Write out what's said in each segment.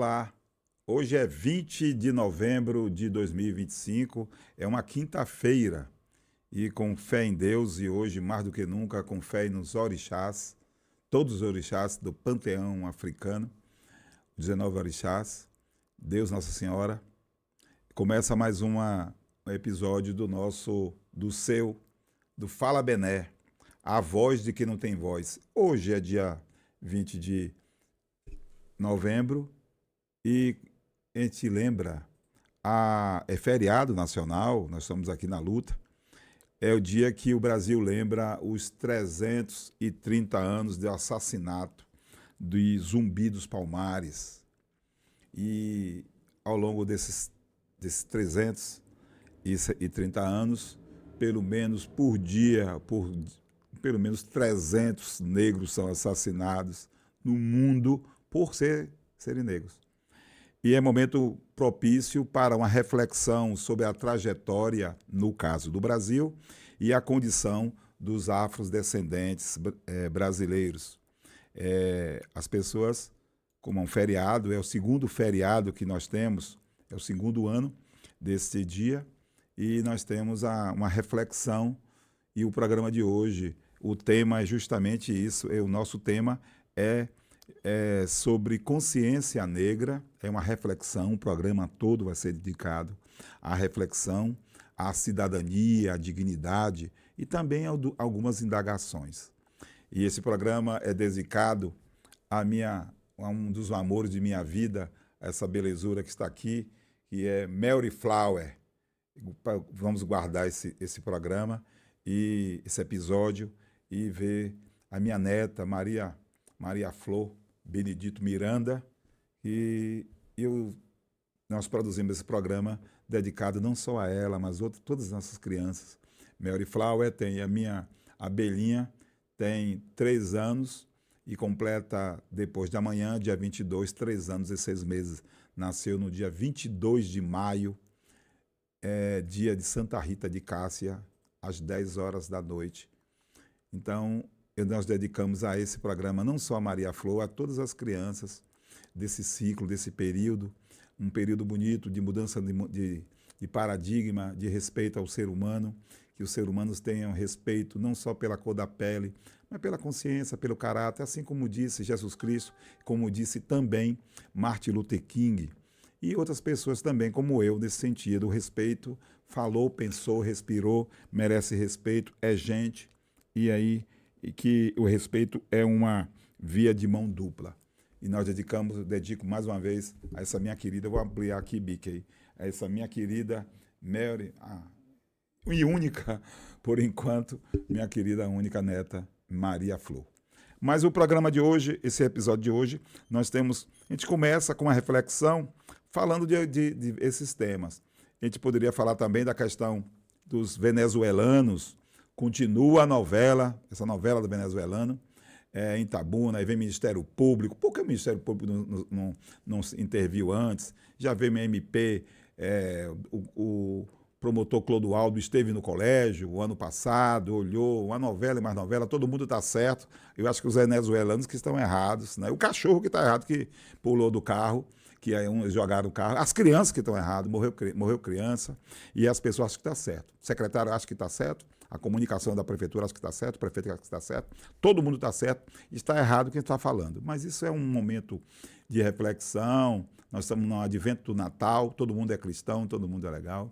Olá, hoje é 20 de novembro de 2025, é uma quinta-feira e com fé em Deus e hoje mais do que nunca com fé nos orixás, todos os orixás do panteão africano, 19 orixás, Deus Nossa Senhora. Começa mais um episódio do Fala Bené, a voz de quem não tem voz. Hoje é dia 20 de novembro e a gente lembra, é feriado nacional, nós estamos aqui na luta, é o dia que o Brasil lembra os 330 anos do assassinato de Zumbi dos Palmares. E ao longo desses 330 anos, pelo menos por dia, pelo menos 300 negros são assassinados no mundo por serem negros. E é momento propício para uma reflexão sobre a trajetória, no caso do Brasil, e a condição dos afrodescendentes brasileiros. As pessoas, como um feriado, é o segundo feriado que nós temos, é o segundo ano desse dia, e nós temos uma reflexão, e o programa de hoje, o tema é justamente isso, o nosso tema é sobre consciência negra, é uma reflexão, o programa todo vai ser dedicado à reflexão, à cidadania, à dignidade e também a algumas indagações. E esse programa é dedicado a um dos amores de minha vida, essa belezura que está aqui, que é Mary Flower. Vamos guardar esse programa e esse episódio e ver a minha neta, Maria Flor Benedito Miranda, e nós produzimos esse programa dedicado não só a ela, mas todas as nossas crianças. Mary Flower tem a Belinha, tem 3 anos e completa depois de amanhã, dia 22, 3 anos e 6 meses. Nasceu no dia 22 de maio, dia de Santa Rita de Cássia, às 10 horas da noite. Então, nós dedicamos a esse programa não só a Maria Flor, a todas as crianças desse ciclo, desse período, um período bonito de mudança de paradigma, de respeito ao ser humano, que os seres humanos tenham respeito não só pela cor da pele, mas pela consciência, pelo caráter, assim como disse Jesus Cristo, como disse também Martin Luther King e outras pessoas também, como eu, nesse sentido. O respeito, falou, pensou, respirou, merece respeito, é gente, e que o respeito é uma via de mão dupla. E nós dedico mais uma vez a essa minha querida, vou ampliar aqui, Bique, a essa minha querida Mary, e única, por enquanto, minha querida única neta, Maria Flor. Mas o programa de hoje, esse episódio de hoje, a gente começa com uma reflexão falando de esses temas. A gente poderia falar também da questão dos venezuelanos. Continua essa novela do venezuelano, em Itabuna, aí vem Ministério Público. Por que o Ministério Público não interviu antes? Já veio MP, o promotor Clodoaldo esteve no colégio o ano passado, olhou uma novela e mais novela, todo mundo está certo. Eu acho que os venezuelanos que estão errados, né? O cachorro que está errado, que pulou do carro, que aí jogaram o carro, as crianças que estão erradas, morreu criança, e as pessoas acham que está certo. O secretário acha que está certo, a comunicação da prefeitura acha que está certo, o prefeito acha que está certo, todo mundo está certo, está errado quem está falando. Mas isso é um momento de reflexão, nós estamos no advento do Natal, todo mundo é cristão, todo mundo é legal,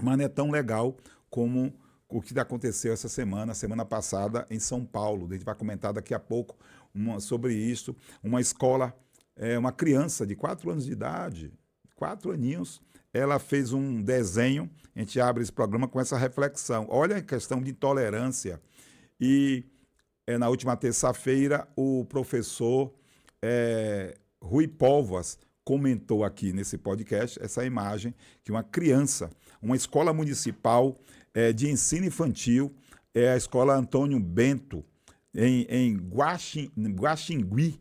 mas não é tão legal como o que aconteceu essa semana passada em São Paulo. A gente vai comentar daqui a pouco sobre isso. Uma escola, uma criança de 4 anos de idade, 4 aninhos, ela fez um desenho, a gente abre esse programa com essa reflexão. Olha a questão de intolerância. E na última terça-feira, o professor Rui Póvoas comentou aqui nesse podcast essa imagem que uma criança, uma escola municipal de ensino infantil, a escola Antônio Bento, em Guaxingui,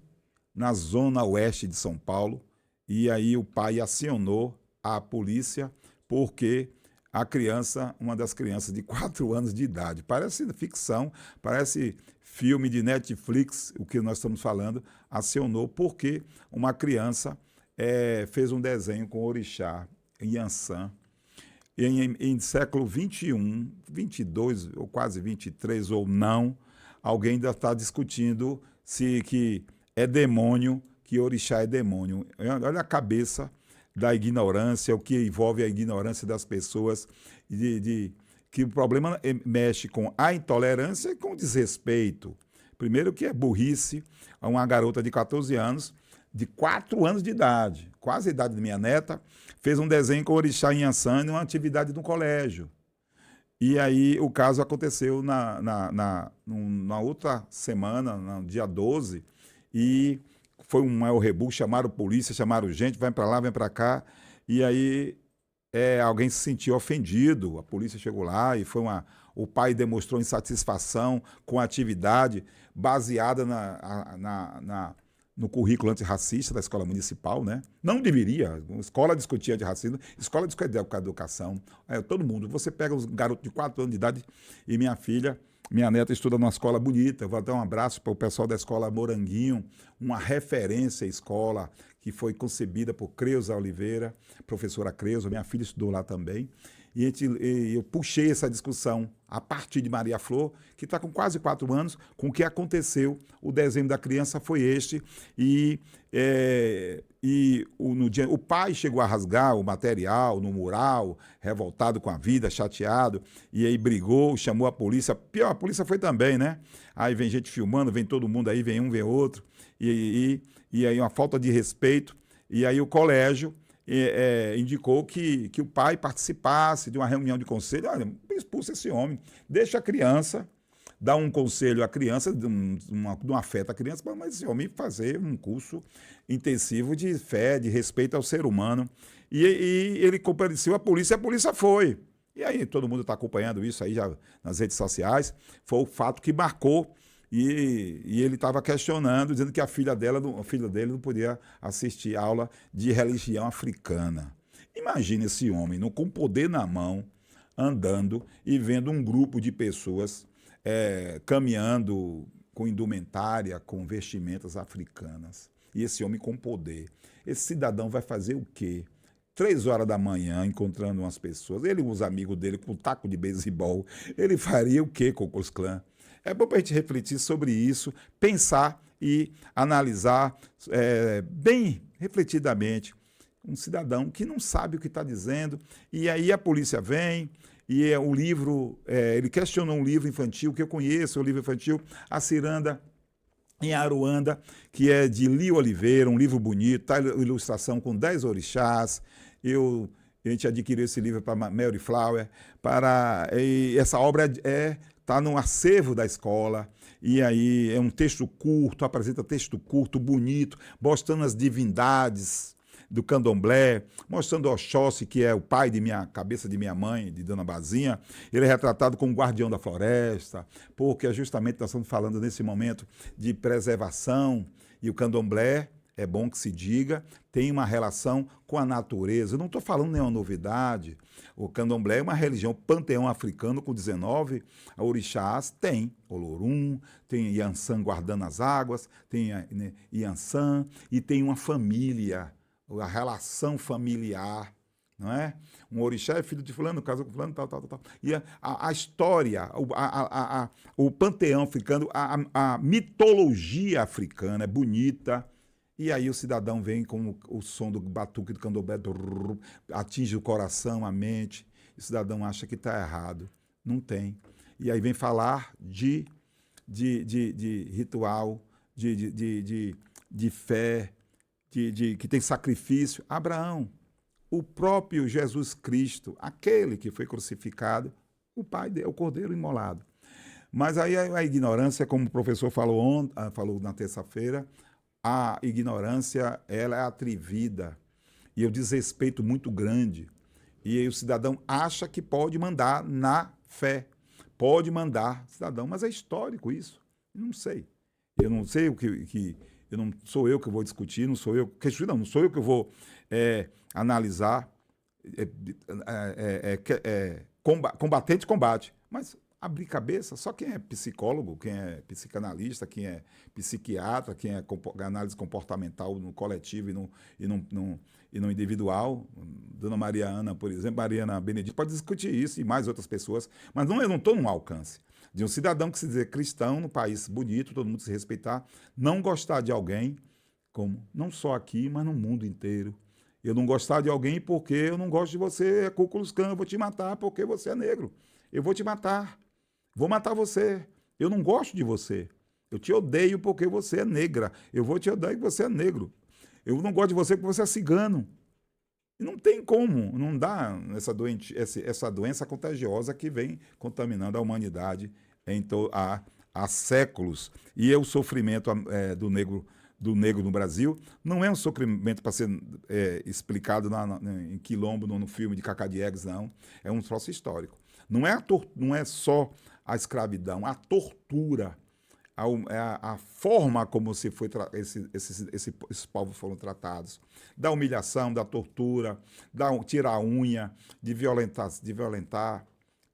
na zona oeste de São Paulo, e aí o pai acionou a polícia porque a criança, uma das crianças de 4 anos de idade, parece ficção, parece filme de Netflix, o que nós estamos falando, acionou porque uma criança fez um desenho com orixá, Yansan, em século 21, 22, ou quase 23, ou não, alguém ainda está discutindo se que é demônio, que orixá é demônio. Olha a cabeça da ignorância, o que envolve a ignorância das pessoas, que o problema mexe com a intolerância e com o desrespeito. Primeiro que é burrice, uma garota de 14 anos, de 4 anos de idade, quase a idade da minha neta, fez um desenho com orixá em Yansan, numa atividade no colégio. E aí o caso aconteceu na outra semana, no dia 12, e foi um maior rebu, chamaram polícia, chamaram gente, vai para lá, vem para cá, e aí alguém se sentiu ofendido, a polícia chegou lá e o pai demonstrou insatisfação com a atividade baseada no currículo antirracista da escola municipal, né? Não deveria, a escola discutia antirracismo, escola discutia educação, todo mundo. Você pega um garoto de 4 anos de idade e minha neta estuda numa escola bonita, eu vou dar um abraço para o pessoal da escola Moranguinho, uma referência à escola que foi concebida por Creuza Oliveira, professora Creuza, minha filha estudou lá também, e eu puxei essa discussão a partir de Maria Flor, que está com quase 4 anos, com o que aconteceu. O desenho da criança foi este, no dia, o pai chegou a rasgar o material no mural, revoltado com a vida, chateado, e aí brigou, chamou a polícia. Pior, a polícia foi também, né? Aí vem gente filmando, vem todo mundo aí, vem um, vem outro, e aí uma falta de respeito, e aí o colégio indicou que o pai participasse de uma reunião de conselho. Olha, expulsa esse homem, deixa a criança, dá um conselho à criança, não afeta a criança, mas esse homem fazer um curso intensivo de fé, de respeito ao ser humano. E ele compareceu à polícia, e a polícia foi. E aí todo mundo está acompanhando isso aí já nas redes sociais. Foi o fato que marcou. E ele estava questionando, dizendo que a filha dele não podia assistir aula de religião africana. Imagine esse homem, com poder na mão, andando e vendo um grupo de pessoas caminhando com indumentária, com vestimentas africanas. E esse homem com poder. Esse cidadão vai fazer o quê? 3 horas da manhã, encontrando umas pessoas, ele e os amigos dele com um taco de beisebol, ele faria o quê com o Ku Klux Klan? É bom para a gente refletir sobre isso, pensar e analisar bem refletidamente um cidadão que não sabe o que está dizendo, e aí a polícia vem, e o livro, ele questionou um livro infantil que eu conheço, o livro infantil A Ciranda em Aruanda, que é de Li Oliveira, um livro bonito, tá, ilustração com 10 orixás. A gente adquiriu esse livro para Mary Flower, e essa obra está no acervo da escola, e aí é um texto curto, apresenta texto curto, bonito, mostrando as divindades do candomblé, mostrando Oxóssi, que é o pai cabeça de minha mãe, de Dona Bazinha. Ele é retratado como guardião da floresta, porque justamente nós estamos falando nesse momento de preservação, e o candomblé, é bom que se diga, tem uma relação com a natureza. Eu não estou falando nenhuma novidade. O candomblé é uma religião, panteão africano com 19 orixás, tem Olorum, tem Yansan guardando as águas, tem Yansan, e tem uma família, a relação familiar, não é? Um orixá é filho de fulano, casou com fulano, tal. E a história, o panteão africano, a mitologia africana é bonita. E aí o cidadão vem com o som do batuque do candomblé, atinge o coração, a mente. O cidadão acha que está errado. Não tem. E aí vem falar de ritual, de fé, que tem sacrifício. Abraão, o próprio Jesus Cristo, aquele que foi crucificado, o Pai, o Cordeiro imolado. Mas aí a ignorância, como o professor falou na terça-feira, a ignorância, ela é atrevida e o desrespeito muito grande. E aí o cidadão acha que pode mandar na fé. Pode mandar, cidadão, mas é histórico isso. Eu não sei. Eu não sei o que não sou eu que vou discutir, não sou eu que vou analisar. Combatente combate, mas abrir cabeça. Só quem é psicólogo, quem é psicanalista, quem é psiquiatra, quem é análise comportamental no coletivo e no individual, Dona Maria Ana, por exemplo, Mariana Benedito, pode discutir isso e mais outras pessoas, mas eu não estou num alcance de um cidadão que se dizer cristão, no país bonito, todo mundo se respeitar, não gostar de alguém, como não só aqui, mas no mundo inteiro. Eu não gostar de alguém porque eu não gosto de você, é Ku Klux Klan, eu vou te matar porque você é negro. Eu vou te matar. Vou matar você. Eu não gosto de você. Eu te odeio porque você é negra. Eu vou te odiar porque você é negro. Eu não gosto de você porque você é cigano. E não tem como, não dá essa doença contagiosa que vem contaminando a humanidade há séculos. E o sofrimento do negro no Brasil não é um sofrimento para ser explicado em Quilombo, no filme de Cacá Diegues, não. É um troço histórico. Não é só a escravidão, a tortura, a forma como esses povos foram tratados, da humilhação, da tortura, tirar a unha, de violentar,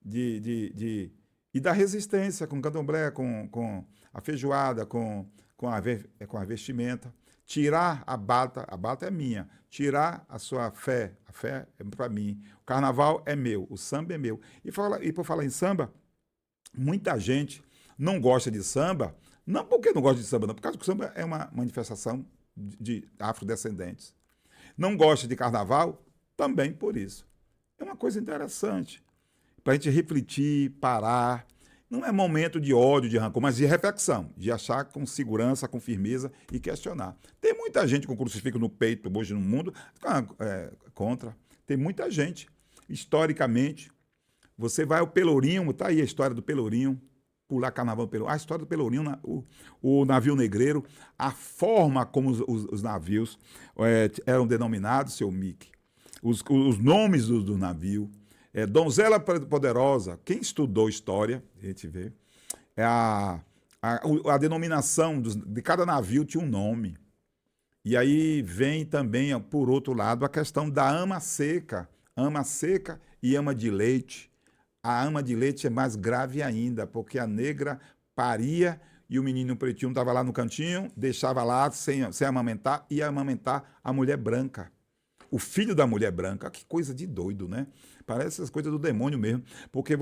e da resistência com o candomblé, com a feijoada, com a vestimenta, tirar a bata é minha, tirar a sua fé, a fé é para mim, o carnaval é meu, o samba é meu. E por falar em samba, muita gente não gosta de samba, não porque não gosta de samba, não, por causa que o samba é uma manifestação de afrodescendentes. Não gosta de carnaval, também por isso. É uma coisa interessante, para a gente refletir, parar. Não é momento de ódio, de rancor, mas de reflexão, de achar com segurança, com firmeza e questionar. Tem muita gente com crucifixo no peito hoje no mundo contra. Tem muita gente. Historicamente, você vai ao Pelourinho, está aí a história do Pelourinho, pular carnaval do Pelourinho, a história do Pelourinho, o navio negreiro, a forma como os navios eram denominados, seu Mickey, os nomes do navio. Donzela Poderosa, quem estudou história, a gente vê, a denominação de cada navio tinha um nome. E aí vem também, por outro lado, a questão da ama seca e ama de leite. A ama de leite é mais grave ainda, porque a negra paria e o menino pretinho estava lá no cantinho, deixava lá sem amamentar, e ia amamentar a mulher branca. O filho da mulher branca, que coisa de doido, né? Parece as coisas do demônio mesmo. Porque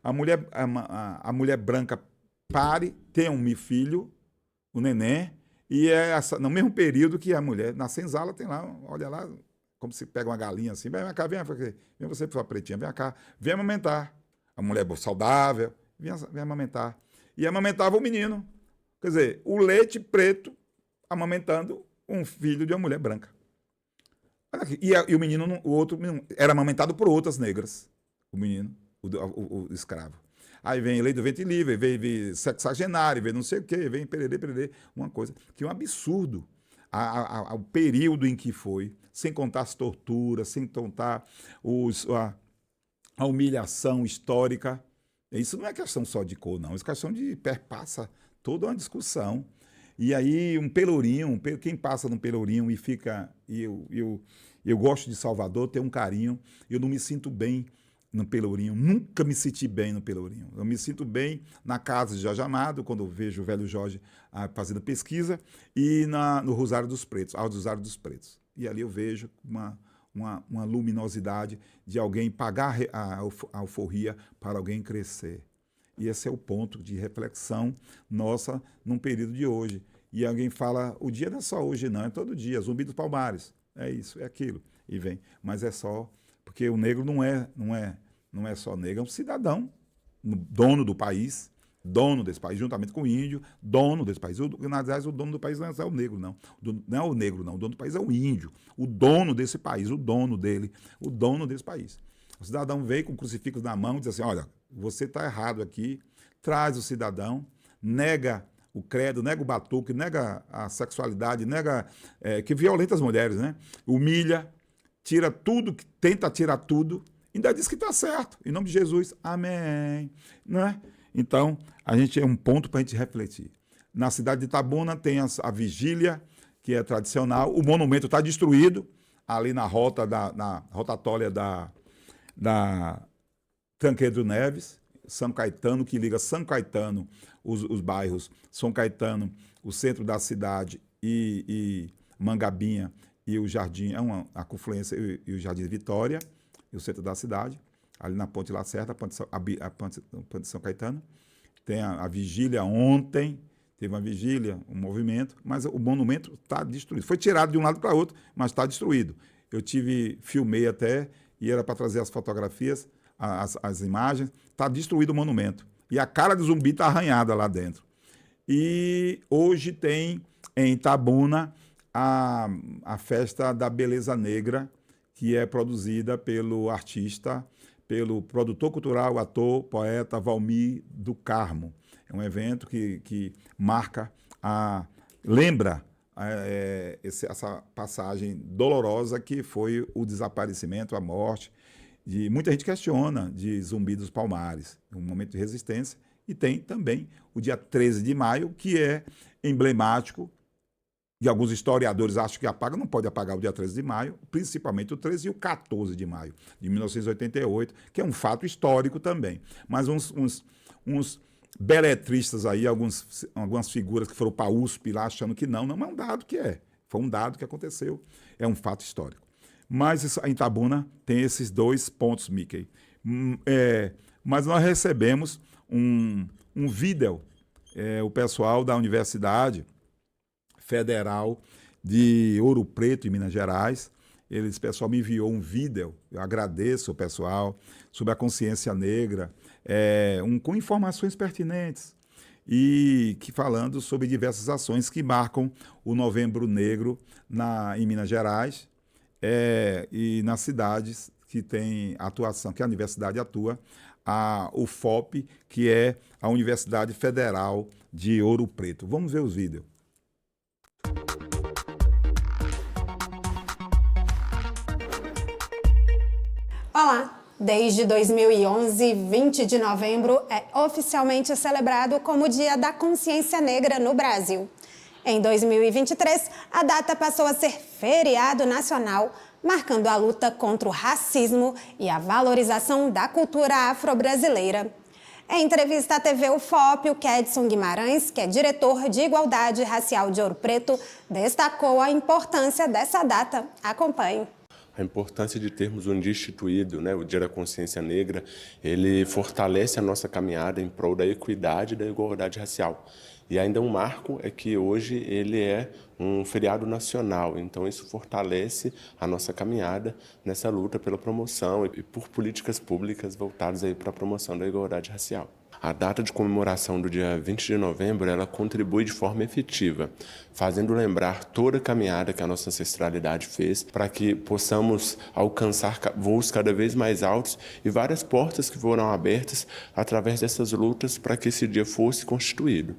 a mulher branca pare, tem um filho, o neném, e no mesmo período que a mulher, na senzala, tem lá, olha lá, como se pega uma galinha assim, vem cá, vem você, sua pretinha, vem cá, vem amamentar. A mulher saudável, vem amamentar. E amamentava o menino. Quer dizer, o leite preto amamentando um filho de uma mulher branca. E o menino, o outro menino, era amamentado por outras negras, o menino, o escravo. Aí vem lei do ventre livre, vem sexagenário, vem não sei o quê, vem pererê, uma coisa que é um absurdo. O período em que foi, sem contar as torturas, sem contar a humilhação histórica. Isso não é questão só de cor, não, é questão de perpassa toda uma discussão. E aí um pelourinho, quem passa num pelourinho e fica... Eu gosto de Salvador, tenho um carinho, eu não me sinto bem no Pelourinho, nunca me senti bem no Pelourinho. Eu me sinto bem na casa de Jorge Amado, quando eu vejo o velho Jorge fazendo pesquisa, e no Rosário dos Pretos, ao Rosário dos Pretos. E ali eu vejo uma luminosidade de alguém pagar a alforria para alguém crescer. E esse é o ponto de reflexão nossa num período de hoje. E alguém fala, o dia não é só hoje, não, é todo dia, Zumbi dos Palmares, é isso, é aquilo, e vem. Mas é só, porque o negro não é só negro, é um cidadão, dono do país, dono desse país, juntamente com o índio, dono desse país. Na verdade, o dono do país não é o negro, não. Não é o negro, não. O dono do país é o índio, o dono desse país, o dono dele, o dono desse país. O cidadão veio com crucifixo na mão e diz assim, olha, você está errado aqui, traz o cidadão, nega o credo, nega o batuque, nega a sexualidade, nega que violenta as mulheres, né? Humilha, tira tudo, tenta tirar tudo, ainda diz que está certo. Em nome de Jesus, amém. Não é? Então, a gente é um ponto para a gente refletir. Na cidade de Itabuna tem a vigília, que é tradicional. O monumento está destruído, ali na rotatória da Tancredo Neves. São Caetano, que liga São Caetano, os bairros São Caetano, o centro da cidade e Mangabinha e o Jardim, a confluência e o Jardim Vitória, e o centro da cidade, ali na Ponte Lacerda, a ponte de São Caetano. Tem a vigília ontem, teve uma vigília, um movimento, mas o monumento está destruído. Foi tirado de um lado para outro, mas está destruído. Eu filmei até, e era para trazer as fotografias, as imagens, está destruído o monumento. E a cara do zumbi está arranhada lá dentro. E hoje tem em Itabuna a festa da beleza negra, que é produzida pelo artista, pelo produtor cultural, ator, poeta Valmir do Carmo. É um evento que marca, lembra essa passagem dolorosa que foi o desaparecimento, a morte. Muita gente questiona de Zumbi dos Palmares, um momento de resistência. E tem também o dia 13 de maio, que é emblemático, e alguns historiadores acham que apaga, não pode apagar o dia 13 de maio, principalmente o 13 e o 14 de maio de 1988, que é um fato histórico também. Mas uns beletristas aí, algumas figuras que foram para a USP lá achando que não é um dado que é. Foi um dado que aconteceu, é um fato histórico. Mas em Itabuna tem esses dois pontos, Mickey. Mas nós recebemos um vídeo, o pessoal da Universidade Federal de Ouro Preto, em Minas Gerais. O pessoal me enviou um vídeo, eu agradeço o pessoal, sobre a consciência negra, com informações pertinentes, e falando sobre diversas ações que marcam o Novembro Negro em Minas Gerais, e nas cidades que tem atuação, que a universidade atua, a UFOP, que é a Universidade Federal de Ouro Preto. Vamos ver os vídeos. Olá! Desde 2011, 20 de novembro é oficialmente celebrado como Dia da Consciência Negra no Brasil. Em 2023, a data passou a ser feriado nacional, marcando a luta contra o racismo e a valorização da cultura afro-brasileira. Em entrevista à TV UFOP, o Kedson Guimarães, que é diretor de Igualdade Racial de Ouro Preto, destacou a importância dessa data. Acompanhe. A importância de termos um dia instituído, o Dia da Consciência Negra, ele fortalece a nossa caminhada em prol da equidade e da igualdade racial. E ainda um marco é que hoje ele é um feriado nacional, então isso fortalece a nossa caminhada nessa luta pela promoção e por políticas públicas voltadas para a promoção da igualdade racial. A data de comemoração do dia 20 de novembro, ela contribui de forma efetiva, fazendo lembrar toda a caminhada que a nossa ancestralidade fez para que possamos alcançar voos cada vez mais altos e várias portas que foram abertas através dessas lutas para que esse dia fosse constituído.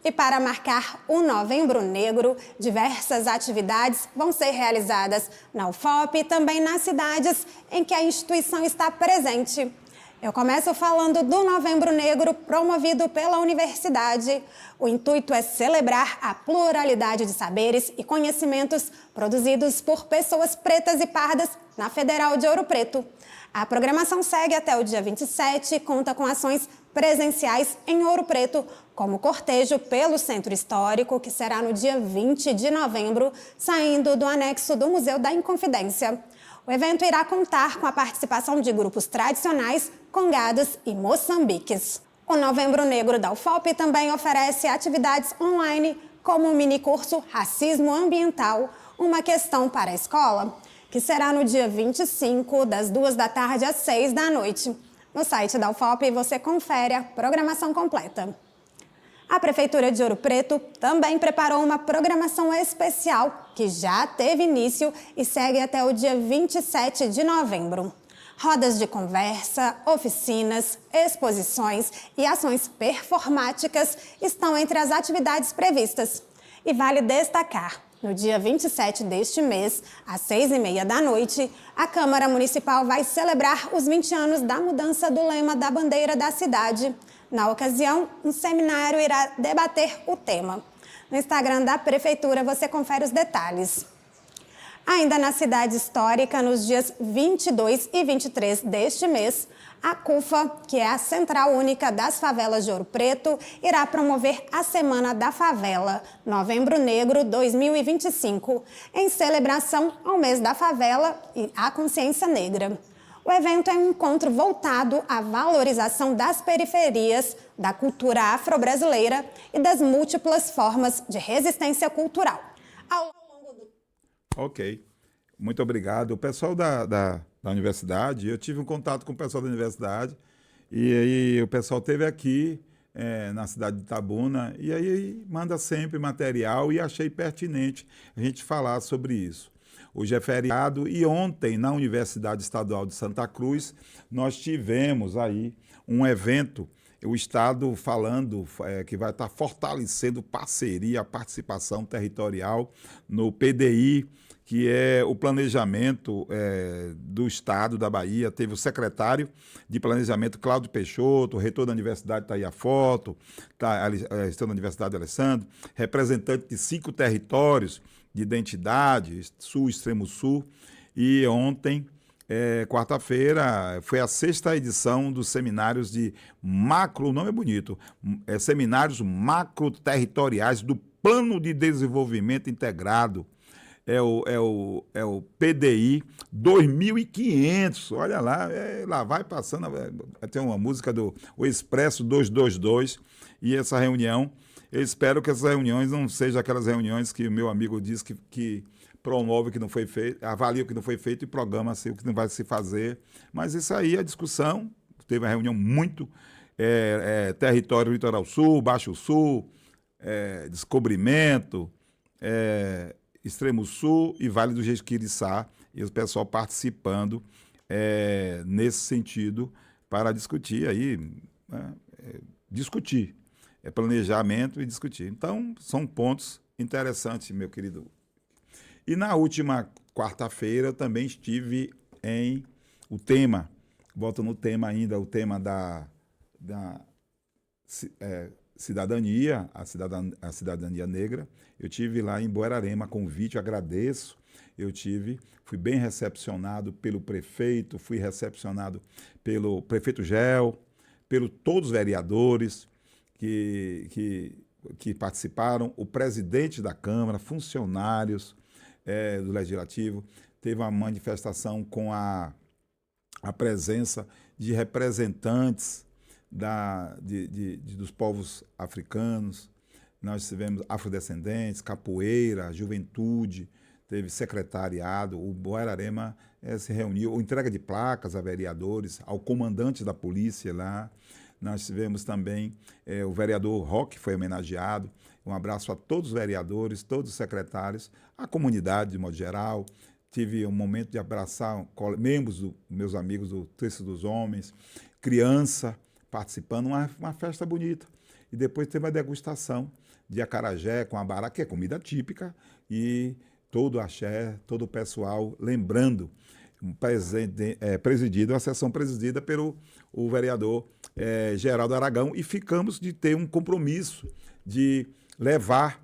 E para marcar o Novembro Negro, diversas atividades vão ser realizadas na UFOP e também nas cidades em que a instituição está presente. Eu começo falando do Novembro Negro promovido pela universidade. O intuito é celebrar a pluralidade de saberes e conhecimentos produzidos por pessoas pretas e pardas na Federal de Ouro Preto. A programação segue até o dia 27 e conta com ações presenciais em Ouro Preto, como o cortejo pelo Centro Histórico, que será no dia 20 de novembro, saindo do anexo do Museu da Inconfidência. O evento irá contar com a participação de grupos tradicionais, congados e moçambiques. O Novembro Negro da UFOP também oferece atividades online, como o minicurso Racismo Ambiental, uma questão para a escola, que será no dia 25, das 2 da tarde às 6 da noite. No site da UFOP você confere a programação completa. A Prefeitura de Ouro Preto também preparou uma programação especial que já teve início e segue até o dia 27 de novembro. Rodas de conversa, oficinas, exposições e ações performáticas estão entre as atividades previstas. E vale destacar, no dia 27 deste mês, às 6h30 da noite, a Câmara Municipal vai celebrar os 20 anos da mudança do lema da bandeira da cidade. Na ocasião, um seminário irá debater o tema. No Instagram da Prefeitura você confere os detalhes. Ainda na cidade histórica, nos dias 22 e 23 deste mês, a CUFA, que é a Central Única das Favelas de Ouro Preto, irá promover a Semana da Favela, Novembro Negro 2025, em celebração ao mês da favela e à consciência negra. O evento é um encontro voltado à valorização das periferias, da cultura afro-brasileira e das múltiplas formas de resistência cultural. Ok, muito obrigado. O pessoal da universidade, eu tive um contato com o pessoal da universidade e aí o pessoal esteve aqui na cidade de Itabuna e aí manda sempre material e achei pertinente a gente falar sobre isso. Hoje é feriado e ontem na Universidade Estadual de Santa Cruz nós tivemos aí um evento, o Estado falando que vai estar fortalecendo parceria, participação territorial no PDI, que é o planejamento do Estado da Bahia. Teve o secretário de Planejamento, Cláudio Peixoto, o reitor da Universidade está aí a foto, reitor da Universidade Alessandro, representante de 5 territórios de identidade, Sul, Extremo Sul, e ontem, quarta-feira, foi a 6ª edição dos seminários de macro, o nome é bonito, seminários macro-territoriais do Plano de Desenvolvimento Integrado, é o PDI 2500, olha lá, lá vai passando, tem uma música do o Expresso 222, e essa reunião, eu espero que essas reuniões não sejam aquelas reuniões que o meu amigo diz que promove o que não foi feito, avalia o que não foi feito e programa o que não vai se fazer, mas isso aí é discussão, teve uma reunião muito, território Litoral Sul, Baixo Sul, Descobrimento, Extremo Sul e Vale do Jequitinhonha, e o pessoal participando nesse sentido para discutir aí, discutir, planejamento e discutir. Então, são pontos interessantes, meu querido. E na última quarta-feira eu também estive em o tema, volto no tema ainda, o tema da cidadania, a cidadania negra. Eu tive lá em Buerarema, convite, agradeço. Fui bem recepcionado pelo prefeito, fui recepcionado pelo prefeito Gel, todos os vereadores que participaram, o presidente da Câmara, funcionários do Legislativo. Teve uma manifestação com a presença de representantes dos povos africanos. Nós tivemos afrodescendentes, capoeira, juventude, teve secretariado, o Buerarema se reuniu, entrega de placas a vereadores, ao comandante da polícia lá. Nós tivemos também o vereador Roque, foi homenageado. Um abraço a todos os vereadores, todos os secretários, a comunidade de modo geral. Tive um momento de abraçar membros meus amigos do Terço dos Homens, criança participando, uma festa bonita. E depois teve a degustação de acarajé com abará, que é comida típica, e todo o axé, todo o pessoal lembrando, a sessão presidida pelo vereador Geraldo Aragão, e ficamos de ter um compromisso de levar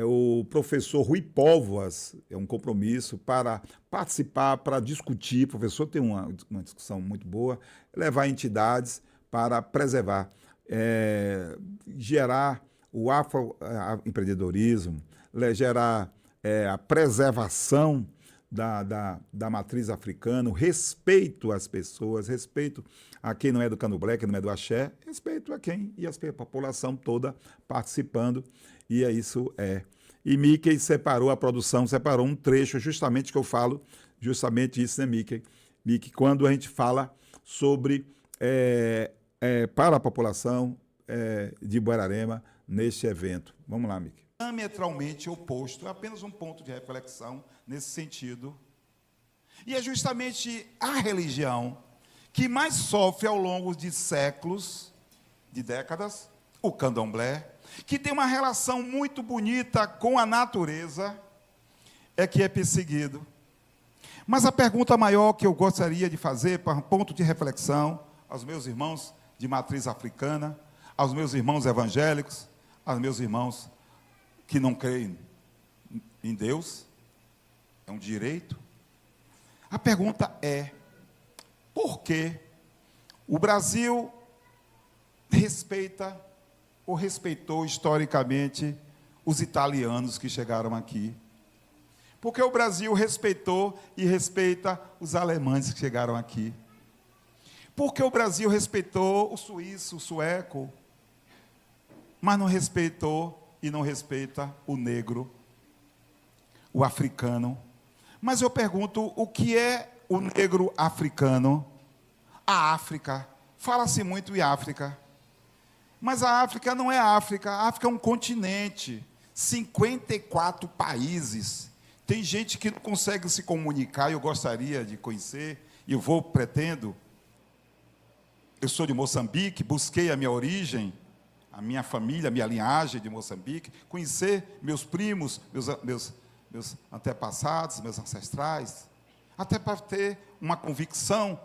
o professor Rui Póvoas, um compromisso para participar, para discutir, o professor tem uma discussão muito boa, levar entidades para preservar, gerar o afroempreendedorismo, gerar a preservação da matriz africana, o respeito às pessoas, respeito a quem não é do candomblé, quem não é do axé, respeito a quem e a população toda participando, e isso E Mickey a produção separou um trecho justamente que eu falo, justamente isso, né, Mickey? Mickey, quando a gente fala sobre, para a população de Buerarema, neste evento. Vamos lá, Mickey. Diametralmente oposto, é apenas um ponto de reflexão nesse sentido. E é justamente a religião que mais sofre ao longo de séculos, de décadas, o candomblé, que tem uma relação muito bonita com a natureza, que é perseguido. Mas a pergunta maior que eu gostaria de fazer, para um ponto de reflexão, aos meus irmãos de matriz africana, aos meus irmãos evangélicos, aos meus irmãos que não creem em Deus, um direito. A pergunta é, por que o Brasil respeita ou respeitou historicamente os italianos que chegaram aqui? Por que o Brasil respeitou e respeita os alemães que chegaram aqui? Por que o Brasil respeitou o suíço, o sueco, mas não respeitou e não respeita o negro, o africano? Mas eu pergunto, o que é o negro africano? A África. Fala-se muito em África. Mas a África não é a África. A África é um continente. 54 países. Tem gente que não consegue se comunicar, eu gostaria de conhecer, e pretendo. Eu sou de Moçambique, busquei a minha origem, a minha família, a minha linhagem de Moçambique, conhecer meus primos, meus antepassados, meus ancestrais, até para ter uma convicção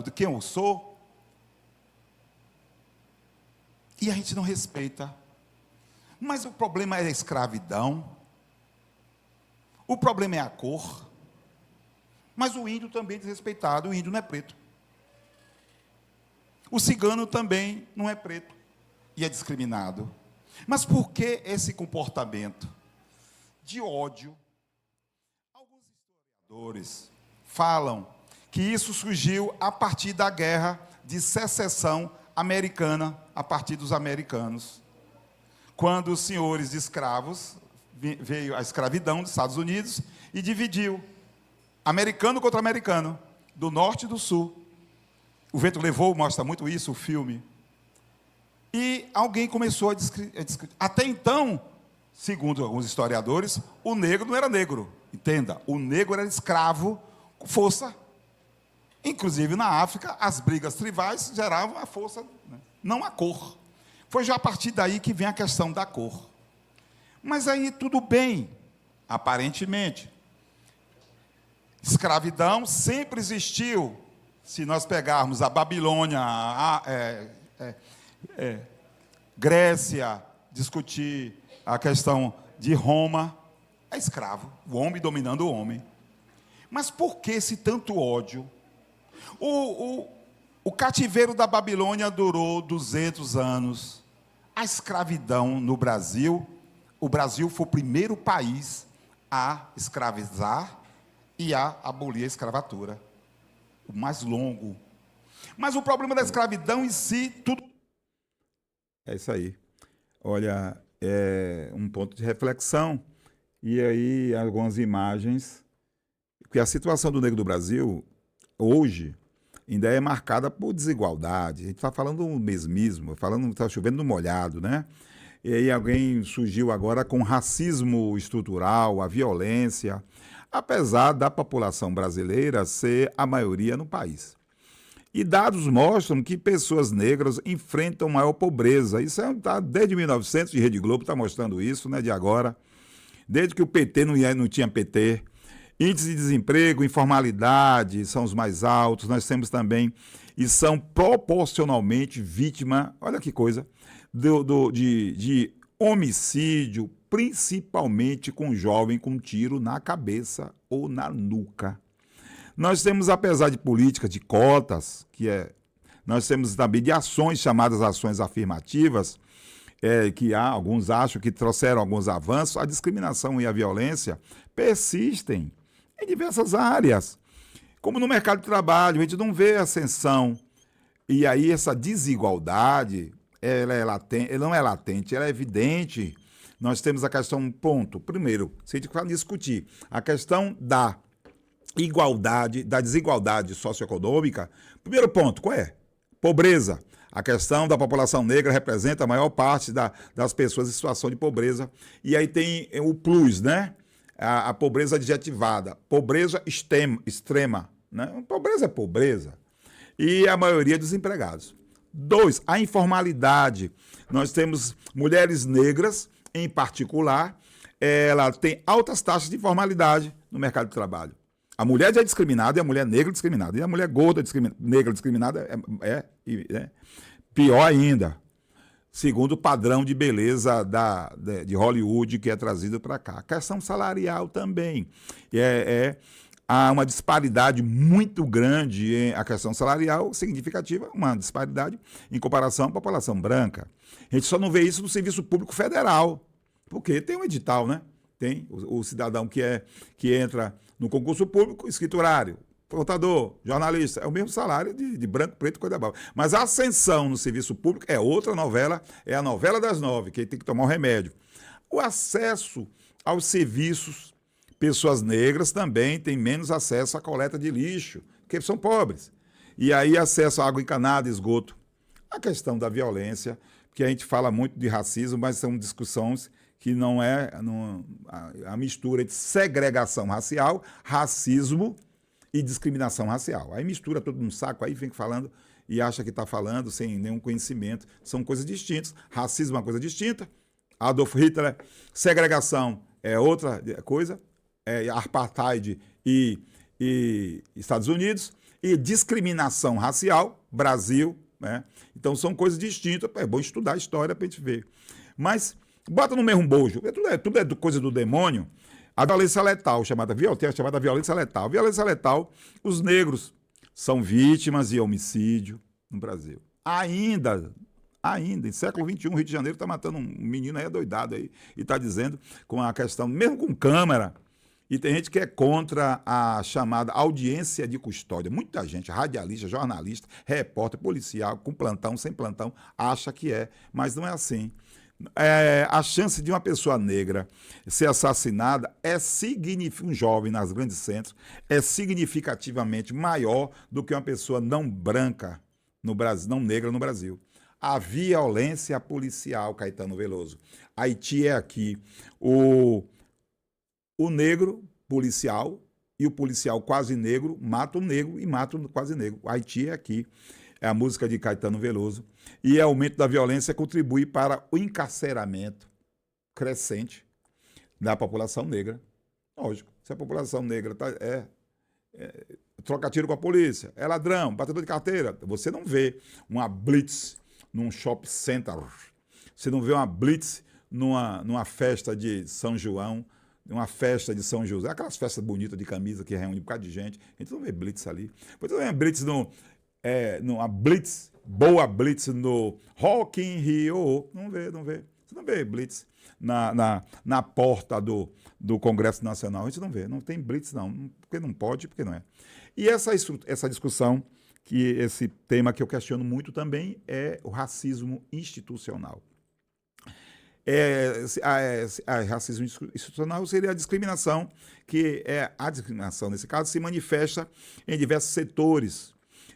de quem eu sou. E a gente não respeita. Mas o problema é a escravidão, o problema é a cor, mas o índio também é desrespeitado, o índio não é preto. O cigano também não é preto e é discriminado. Mas por que esse comportamento de ódio? Alguns historiadores falam que isso surgiu a partir da guerra de secessão americana, a partir dos americanos. Quando os senhores de escravos, veio a escravidão dos Estados Unidos e dividiu americano contra americano, do norte e do sul. O Vento Levou mostra muito isso, o filme. E alguém começou a discutir. Até então, segundo alguns historiadores, o negro não era negro. Entenda, o negro era escravo com força. Inclusive, na África, as brigas tribais geravam a força, né? Não a cor. Foi já a partir daí que vem a questão da cor. Mas aí tudo bem, aparentemente. Escravidão sempre existiu. Se nós pegarmos a Babilônia, Grécia, discutir a questão de Roma, é escravo, o homem dominando o homem. Mas por que esse tanto ódio? O cativeiro da Babilônia durou 200 anos. A escravidão no Brasil, o Brasil foi o primeiro país a escravizar e a abolir a escravatura. O mais longo. Mas o problema da escravidão em si, tudo... É isso aí. Olha, é um ponto de reflexão. E aí, algumas imagens. Porque a situação do negro do Brasil, hoje, ainda é marcada por desigualdade. A gente está falando mesmismo, está chovendo no molhado, né? E aí alguém surgiu agora com racismo estrutural, a violência, apesar da população brasileira ser a maioria no país. E dados mostram que pessoas negras enfrentam maior pobreza. Isso desde 1900, de Rede Globo está mostrando isso, né, de agora. Desde que o PT não tinha PT. Índice de desemprego, informalidade são os mais altos. Nós temos também, e são proporcionalmente vítima, olha que coisa, de homicídio, principalmente com jovem com tiro na cabeça ou na nuca. Nós temos, apesar de políticas de cotas, nós temos também de ações chamadas ações afirmativas, que alguns acham que trouxeram alguns avanços, a discriminação e a violência persistem em diversas áreas. Como no mercado de trabalho, a gente não vê ascensão. E aí essa desigualdade, ela não é latente, ela é evidente. Nós temos a questão, ponto. Primeiro, se a gente for discutir a questão da igualdade, da desigualdade socioeconômica, primeiro ponto, qual é? Pobreza. A questão da população negra representa a maior parte das pessoas em situação de pobreza. E aí tem o plus, né? A pobreza adjetivada. Pobreza extrema. Né? Pobreza é pobreza. E a maioria desempregados. 2, a informalidade. Nós temos mulheres negras, em particular, ela tem altas taxas de informalidade no mercado de trabalho. A mulher já é discriminada e a mulher negra é discriminada. E a mulher gorda negra discriminada é pior ainda. segundo o padrão de beleza de Hollywood que é trazido para cá. A questão salarial também. Há uma disparidade muito grande em a questão salarial, significativa, uma disparidade em comparação à população branca. A gente só não vê isso no serviço público federal, porque tem um edital, né? Tem o cidadão que entra no concurso público, escriturário, contador, jornalista, é o mesmo salário de branco, preto, coisa boa. Mas a ascensão no serviço público é outra novela, é a novela das 9, que tem que tomar um remédio. O acesso aos serviços, pessoas negras também têm menos acesso à coleta de lixo, porque são pobres. E aí acesso à água encanada, esgoto. A questão da violência, porque a gente fala muito de racismo, mas são discussões que não é a mistura entre segregação racial, racismo e discriminação racial. Aí mistura tudo num saco, aí vem falando e acha que está falando sem nenhum conhecimento. São coisas distintas. Racismo é uma coisa distinta. Adolf Hitler, segregação é outra coisa. Apartheid e Estados Unidos. E discriminação racial, Brasil. Né? Então são coisas distintas. É bom estudar a história para a gente ver. Mas bota no mesmo bojo. Tudo é coisa do demônio. A violência letal, chamada violência letal. Violência letal, os negros são vítimas de homicídio no Brasil. Ainda, em século XXI, o Rio de Janeiro está matando um menino aí adoidado aí, e está dizendo, com a questão, mesmo com câmera, e tem gente que é contra a chamada audiência de custódia. Muita gente, radialista, jornalista, repórter, policial, com plantão, sem plantão, acha que é, mas não é assim. A chance de uma pessoa negra ser assassinada um jovem nas grandes centros, é significativamente maior do que uma pessoa não branca no Brasil, não negra no Brasil. A violência policial, Caetano Veloso. Haiti é aqui. O negro policial e o policial quase negro mata o negro e mata o quase negro. Haiti é aqui. É a música de Caetano Veloso. E o aumento da violência contribui para o encarceramento crescente da população negra. Lógico, se a população negra troca tiro com a polícia, é ladrão, batedor de carteira, você não vê uma blitz num shopping center, você não vê uma blitz numa festa de São João, uma festa de São José, aquelas festas bonitas de camisa que reúne um bocado de gente, a gente não vê blitz ali. Depois não vê blitz numa blitz, boa blitz no Rock in Rio, não vê. Você não vê blitz na porta do Congresso Nacional, a gente não vê, não tem blitz não, porque não pode, porque não é. E essa discussão, esse tema que eu questiono muito também é o racismo institucional. Racismo institucional seria a discriminação, a discriminação, nesse caso, se manifesta em diversos setores.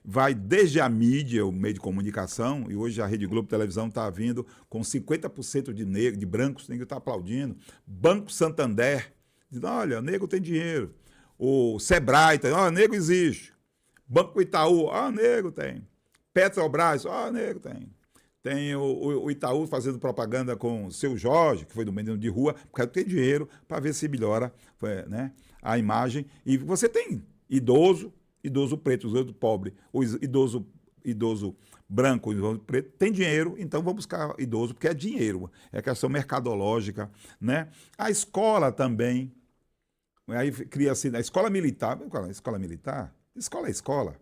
Vai desde a mídia, o meio de comunicação, e hoje a Rede Globo Televisão está vindo com 50% de brancos, negro está aplaudindo. Banco Santander, diz, olha, negro tem dinheiro. O Sebrae, negro existe. Banco Itaú, negro tem. Petrobras, negro tem. Tem o Itaú fazendo propaganda com o Seu Jorge, que foi do menino de rua, porque tem dinheiro para ver se melhora, né, a imagem. E você tem idoso preto, idoso pobre, o idoso branco, o idoso preto, tem dinheiro, então vamos buscar idoso, porque é dinheiro, é questão mercadológica, né? A escola também, aí cria assim, a escola militar, escola é escola,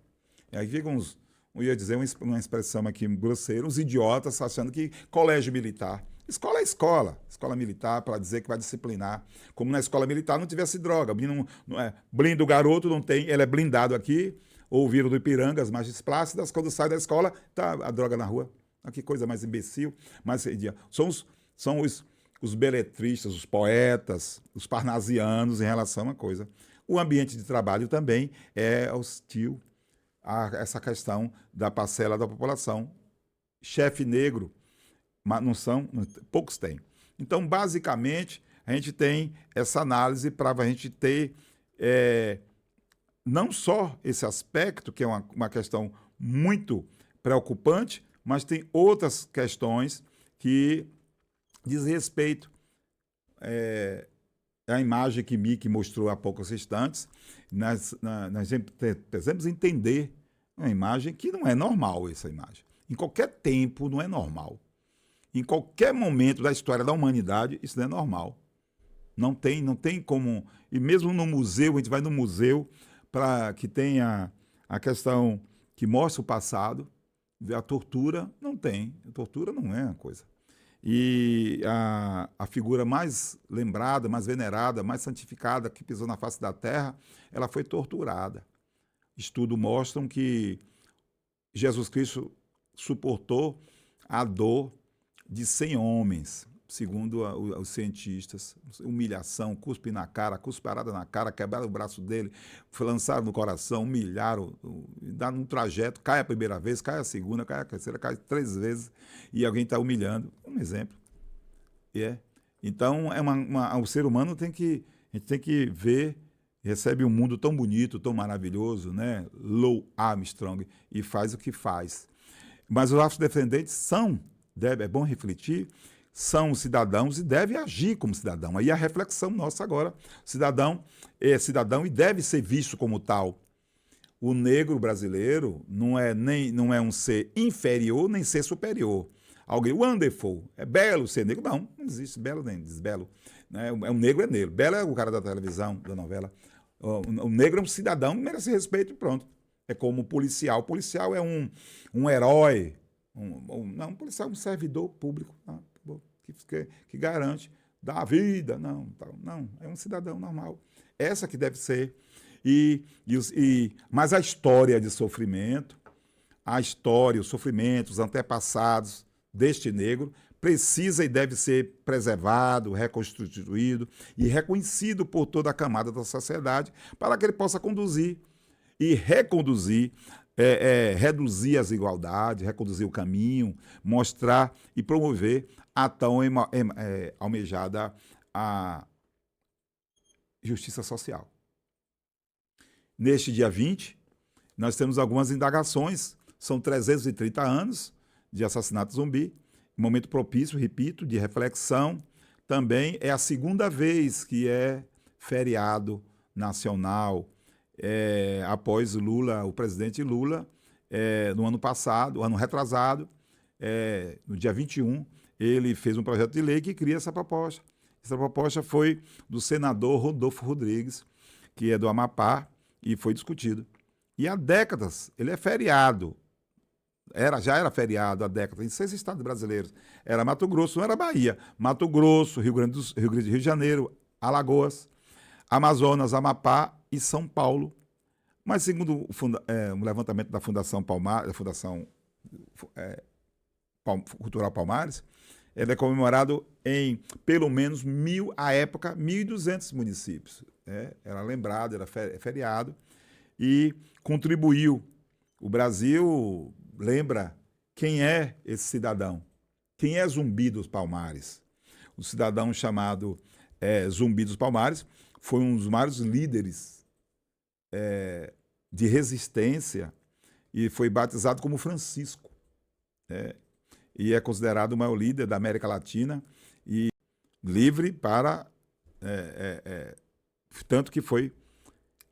e aí fica eu ia dizer uma expressão aqui grosseira, uns idiotas achando que colégio militar. Escola é escola militar, para dizer que vai disciplinar. Como na escola militar não tivesse droga. Blinda o garoto, não tem, ele é blindado aqui, ou o vírus do Ipiranga, as margens plácidas, quando sai da escola, tá a droga na rua. Que coisa mais imbecil. São os beletristas, os poetas, os parnasianos em relação a uma coisa. O ambiente de trabalho também é hostil a essa questão da parcela da população. Chefe negro, mas poucos têm. Então, basicamente, a gente tem essa análise para a gente ter não só esse aspecto, que é uma questão muito preocupante, mas tem outras questões que dizem respeito à imagem que Miki mostrou há poucos instantes. Nós precisamos entender uma imagem que não é normal, essa imagem. Em qualquer tempo não é normal. Em qualquer momento da história da humanidade, isso não é normal. Não tem como... E mesmo no museu, a gente vai no museu para que tenha a questão que mostra o passado, a tortura não tem. A tortura não é uma coisa. E a figura mais lembrada, mais venerada, mais santificada que pisou na face da terra, ela foi torturada. Estudos mostram que Jesus Cristo suportou a dor de 100 homens, segundo os cientistas. Humilhação, cuspe na cara, cusparada na cara, quebraram o braço dele, lançaram no coração, humilharam, dá um trajeto, cai a primeira vez, cai a segunda, cai a terceira, cai 3 vezes, e alguém está humilhando. Um exemplo. Então, o ser humano a gente tem que ver, recebe um mundo tão bonito, tão maravilhoso, né? Louis Armstrong, e faz o que faz. Mas os afrodescendentes é bom refletir, são cidadãos e devem agir como cidadão. Aí a reflexão nossa agora, cidadão é cidadão e deve ser visto como tal. O negro brasileiro não é um ser inferior nem ser superior. Alguém, wonderful, é belo ser negro. Não existe belo nem desbelo. Né? Um negro é negro. Belo é o cara da televisão, da novela. O negro é um cidadão que merece respeito e pronto. É como o policial. O policial é um herói. Não, um policial é um servidor público. Não, que garante, dá a vida. Não, é um cidadão normal. Essa que deve ser. Mas a história de sofrimento, o sofrimento, os antepassados deste negro precisa e deve ser preservado, reconstituído e reconhecido por toda a camada da sociedade para que ele possa conduzir e reconduzir, reduzir as desigualdades, reconduzir o caminho, mostrar e promover a tão almejada a justiça social. Neste dia 20, nós temos algumas indagações, são 330 anos de assassinato zumbi, momento propício, repito, de reflexão. Também é a segunda vez que é feriado nacional após Lula, o presidente Lula, no ano passado, ano retrasado, no dia 21, ele fez um projeto de lei que cria essa proposta. Essa proposta foi do senador Rodolfo Rodrigues, que é do Amapá, e foi discutido. E há décadas ele é feriado. Já era feriado há décadas em 6 estados brasileiros. Era Mato Grosso, não era Bahia. Mato Grosso, Rio de Janeiro, Alagoas, Amazonas, Amapá e São Paulo. Mas segundo um levantamento da Fundação Palmares, da Fundação Cultural Palmares, ele é comemorado em pelo menos à época, 1.200 municípios. Era lembrado, era feriado e contribuiu. O Brasil lembra quem é esse cidadão, quem é Zumbi dos Palmares. O cidadão chamado Zumbi dos Palmares foi um dos maiores líderes de resistência e foi batizado como Francisco. E é considerado o maior líder da América Latina e livre para... tanto que foi...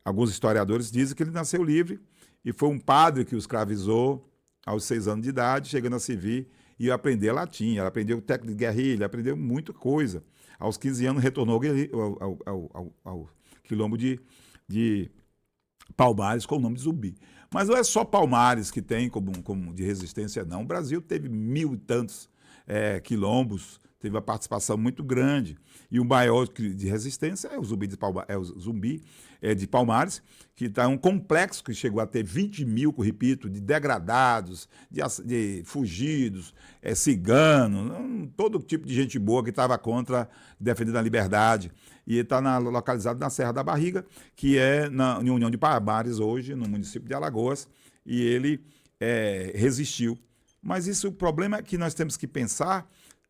Alguns historiadores dizem que ele nasceu livre e foi um padre que o escravizou aos 6 anos de idade, chegando a se vir e aprender latim. Ela aprendeu técnica de guerrilha, aprendeu muita coisa. Aos 15 anos retornou ao quilombo de Palmares com o nome de Zumbi. Mas não é só Palmares que tem como de resistência, não. O Brasil teve 1.000 e tantos quilombos, teve uma participação muito grande. E o maior de resistência é o Zumbi de Palmares, que está um complexo que chegou a ter 20 mil, repito, de degradados, de fugidos, ciganos, todo tipo de gente boa que estava defendendo a liberdade. E está localizado na Serra da Barriga, que é em União de Palmares hoje, no município de Alagoas, e ele resistiu. Mas o problema é que nós temos que pensar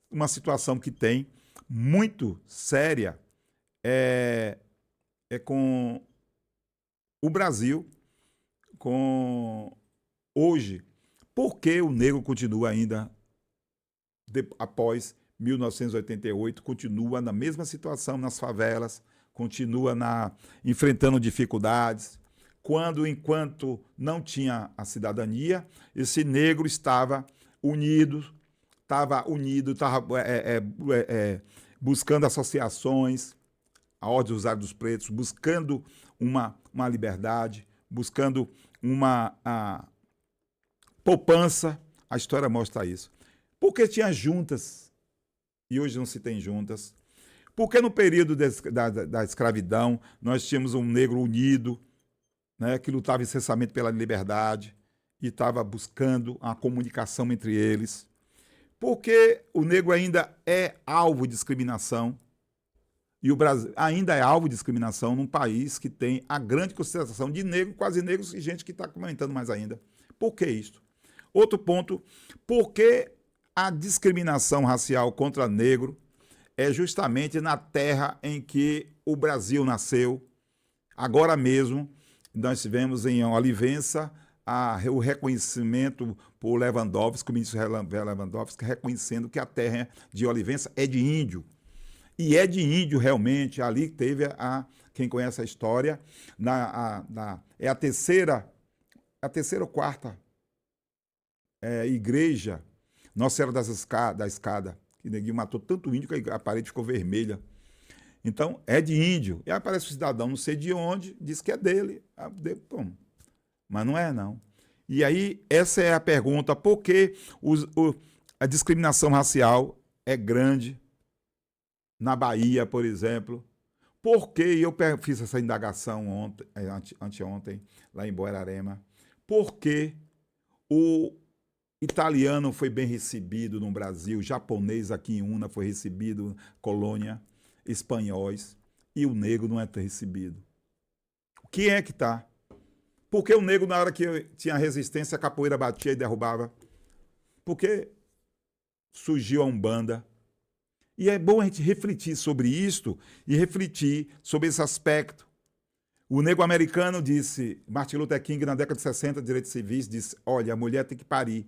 uma situação que tem muito séria com o Brasil, com hoje. Por que o negro continua ainda, após 1988, continua na mesma situação nas favelas, continua enfrentando dificuldades, enquanto não tinha a cidadania, esse negro estava unido, estava unido, estava buscando associações, a Ordem dos Usuários dos Pretos, buscando uma liberdade, buscando uma poupança. A história mostra isso. Porque tinha juntas, e hoje não se tem juntas. Porque no período da escravidão, nós tínhamos um negro unido, né, que lutava incessantemente pela liberdade e estava buscando a comunicação entre eles. Porque o negro ainda é alvo de discriminação, e o Brasil ainda é alvo de discriminação num país que tem a grande concentração de negros, quase negros, e gente que está aumentando mais ainda. Por que isso? Outro ponto, porque a discriminação racial contra negro é justamente na terra em que o Brasil nasceu. Agora mesmo, nós tivemos em Olivença o reconhecimento por Lewandowski, o ministro Lewandowski, reconhecendo que a terra de Olivença é de índio. E é de índio realmente. Ali teve quem conhece a história, é a terceira ou quarta igreja, Nossa Senhora da Escada, que neguinho matou tanto índio que a parede ficou vermelha. Então, é de índio. E aí aparece um cidadão, não sei de onde, diz que é dele. Mas não é, não. E aí, essa é a pergunta: por que a discriminação racial é grande na Bahia, por exemplo? Por que eu fiz essa indagação anteontem, lá em Borarema? Por que o italiano foi bem recebido no Brasil, o japonês aqui em Una foi recebido, colônia, espanhóis, e o negro não é recebido? Quem é que está? Porque o negro, na hora que tinha resistência, a capoeira batia e derrubava? Porque surgiu a Umbanda. E é bom a gente refletir sobre isto e refletir sobre esse aspecto. O negro americano disse, Martin Luther King, na década de 60, direitos civis, disse: olha, a mulher tem que parir.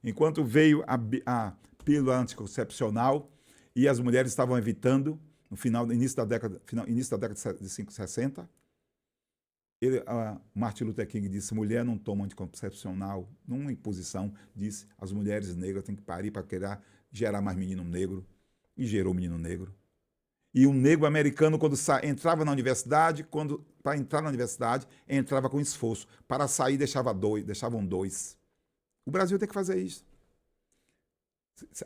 Enquanto veio a pílula anticoncepcional e as mulheres estavam evitando, no início da década de 60, Martin Luther King disse: mulher não toma anticoncepcional, numa imposição, disse: as mulheres negras têm que parir para querer gerar mais menino negro. E gerou menino negro. E o negro americano, quando entrava na universidade, para entrar na universidade, entrava com esforço. Para sair, deixavam dois. O Brasil tem que fazer isso.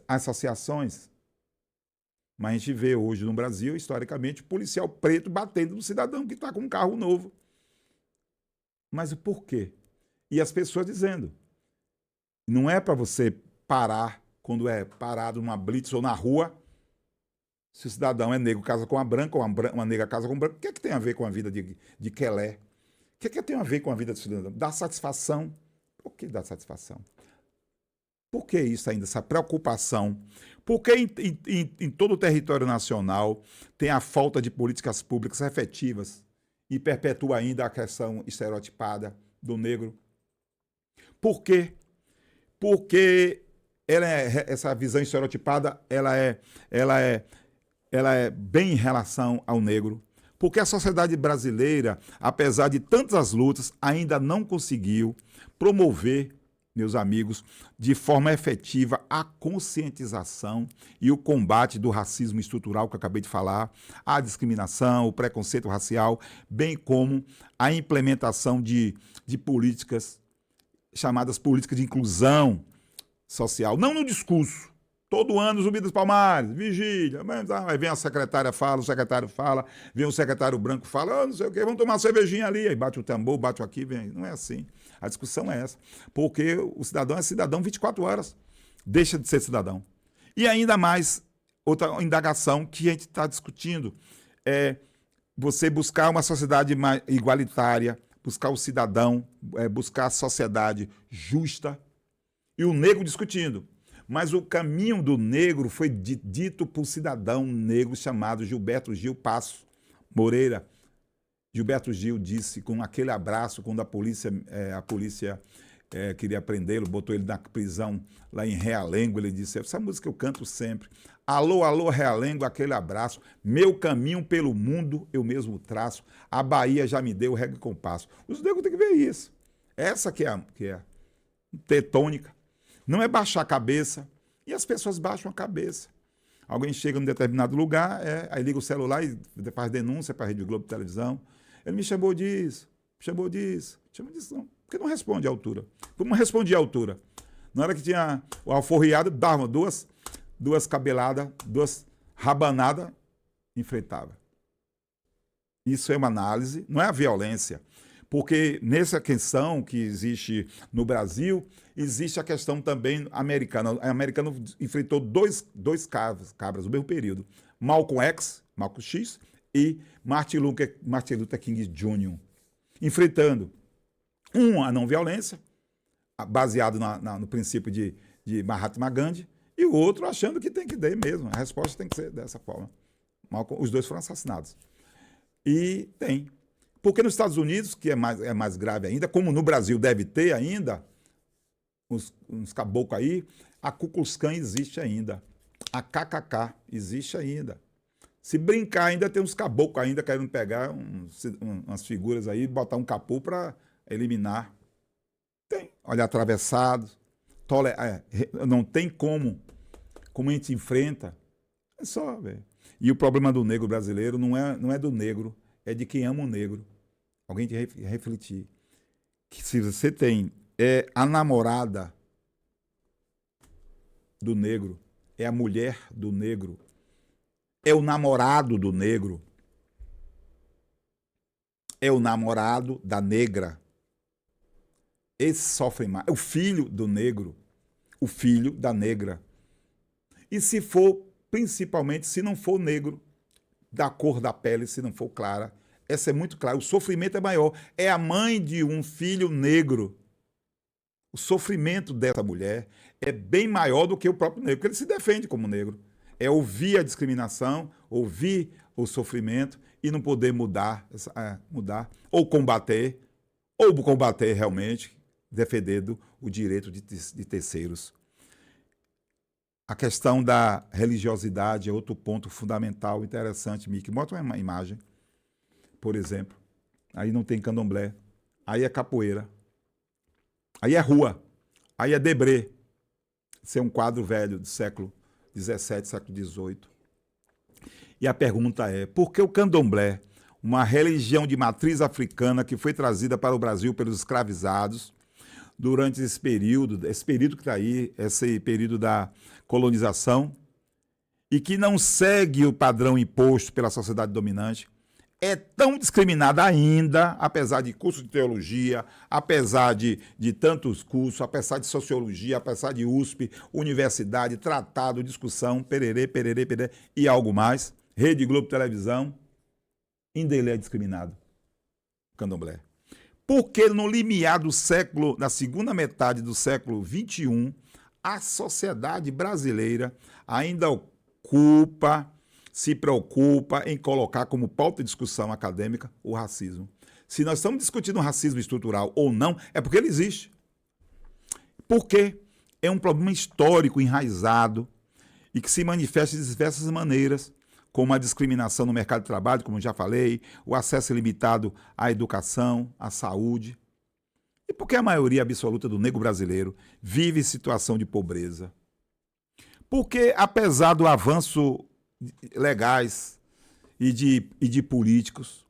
Associações. Mas a gente vê hoje no Brasil, historicamente, policial preto batendo no cidadão que está com um carro novo. Mas o porquê? E as pessoas dizendo: não é para você parar quando é parado numa blitz ou na rua. Se o cidadão é negro, casa com uma branca, ou uma negra casa com um branco, o que é que tem a ver com a vida de Quelé? O que é que tem a ver com a vida do cidadão? Dá satisfação? Por que dá satisfação? Por que isso ainda, essa preocupação? Porque em todo o território nacional tem a falta de políticas públicas efetivas e perpetua ainda a questão estereotipada do negro? Por quê? Porque essa visão estereotipada ela é bem em relação ao negro, porque a sociedade brasileira, apesar de tantas lutas, ainda não conseguiu promover, meus amigos, de forma efetiva a conscientização e o combate do racismo estrutural que eu acabei de falar, a discriminação, o preconceito racial, bem como a implementação de políticas chamadas políticas de inclusão social, não no discurso. Todo ano, Zumbi dos Palmares, vigília, aí vem a secretária fala, o secretário fala, vem o secretário branco fala, não sei o quê, vamos tomar uma cervejinha ali, aí bate o tambor, bate aqui, vem. Não é assim. A discussão é essa. Porque o cidadão é cidadão 24 horas, deixa de ser cidadão. E ainda mais, outra indagação que a gente está discutindo é você buscar uma sociedade mais igualitária, buscar o cidadão, buscar a sociedade justa, e o negro discutindo. Mas o caminho do negro foi dito por um cidadão negro chamado Gilberto Gil Passo Moreira. Gilberto Gil disse, com aquele abraço, quando a polícia queria prendê-lo, botou ele na prisão lá em Realengo, ele disse: essa música eu canto sempre. Alô, alô, Realengo, aquele abraço. Meu caminho pelo mundo eu mesmo traço. A Bahia já me deu regra e compasso. Os negros têm que ver isso. Essa que é tetônica. Não é baixar a cabeça E as pessoas baixam a cabeça. Alguém chega em um determinado lugar, aí liga o celular e faz denúncia para a Rede Globo de televisão. Ele me chamou disso, não. Porque não responde à altura. Como respondia à altura? Na hora que tinha o alforriado, dava duas cabeladas, duas rabanadas, enfrentava. Isso é uma análise, não é a violência. Porque nessa questão que existe no Brasil, existe a questão também americana. O americano enfrentou dois cabras no mesmo período. Malcolm X e Martin Luther King Jr. Enfrentando a não violência, baseado no princípio de Mahatma Gandhi, e o outro achando que tem que ter mesmo. A resposta tem que ser dessa forma. Os dois foram assassinados. E tem. Porque nos Estados Unidos, que é mais grave ainda, como no Brasil deve ter ainda, uns caboclos aí, a Ku Klux Klan existe ainda. A KKK existe ainda. Se brincar, ainda tem uns caboclos ainda querendo pegar umas figuras aí, botar um capô para eliminar. Tem. Olha, atravessado. Não tem como a gente enfrenta. É só, velho. E o problema do negro brasileiro não é do negro, é de quem ama o negro. Alguém tem que refletir. Que se você tem a namorada do negro, é a mulher do negro, é o namorado do negro, é o namorado da negra. Esse sofre mais. É o filho do negro, o filho da negra. E se for, principalmente, se não for negro, da cor da pele, se não for clara, essa é muito clara. O sofrimento é maior. É a mãe de um filho negro. O sofrimento dessa mulher é bem maior do que o próprio negro, porque ele se defende como negro. É ouvir a discriminação, ouvir o sofrimento e não poder mudar, ou combater realmente, defendendo o direito de terceiros. A questão da religiosidade é outro ponto fundamental, interessante, Mickey. Bota uma imagem, por exemplo. Aí não tem candomblé. Aí é capoeira. Aí é rua. Aí é debré. Isso é um quadro velho do século XVII, século XVIII. E a pergunta é, por que o candomblé, uma religião de matriz africana que foi trazida para o Brasil pelos escravizados, durante esse período que está aí, esse período da colonização, e que não segue o padrão imposto pela sociedade dominante, é tão discriminada ainda, apesar de curso de teologia, apesar de tantos cursos, apesar de sociologia, apesar de USP, universidade, tratado, discussão, pererê, e algo mais, Rede Globo Televisão, ainda ele é discriminado, candomblé. Porque no limiar da segunda metade do século XXI, a sociedade brasileira ainda se preocupa em colocar como pauta de discussão acadêmica o racismo. Se nós estamos discutindo racismo estrutural ou não, é porque ele existe. Porque é um problema histórico enraizado e que se manifesta de diversas maneiras, como a discriminação no mercado de trabalho, como já falei, o acesso ilimitado à educação, à saúde. E por que a maioria absoluta do negro brasileiro vive em situação de pobreza? Porque, apesar do avanço legais e de políticos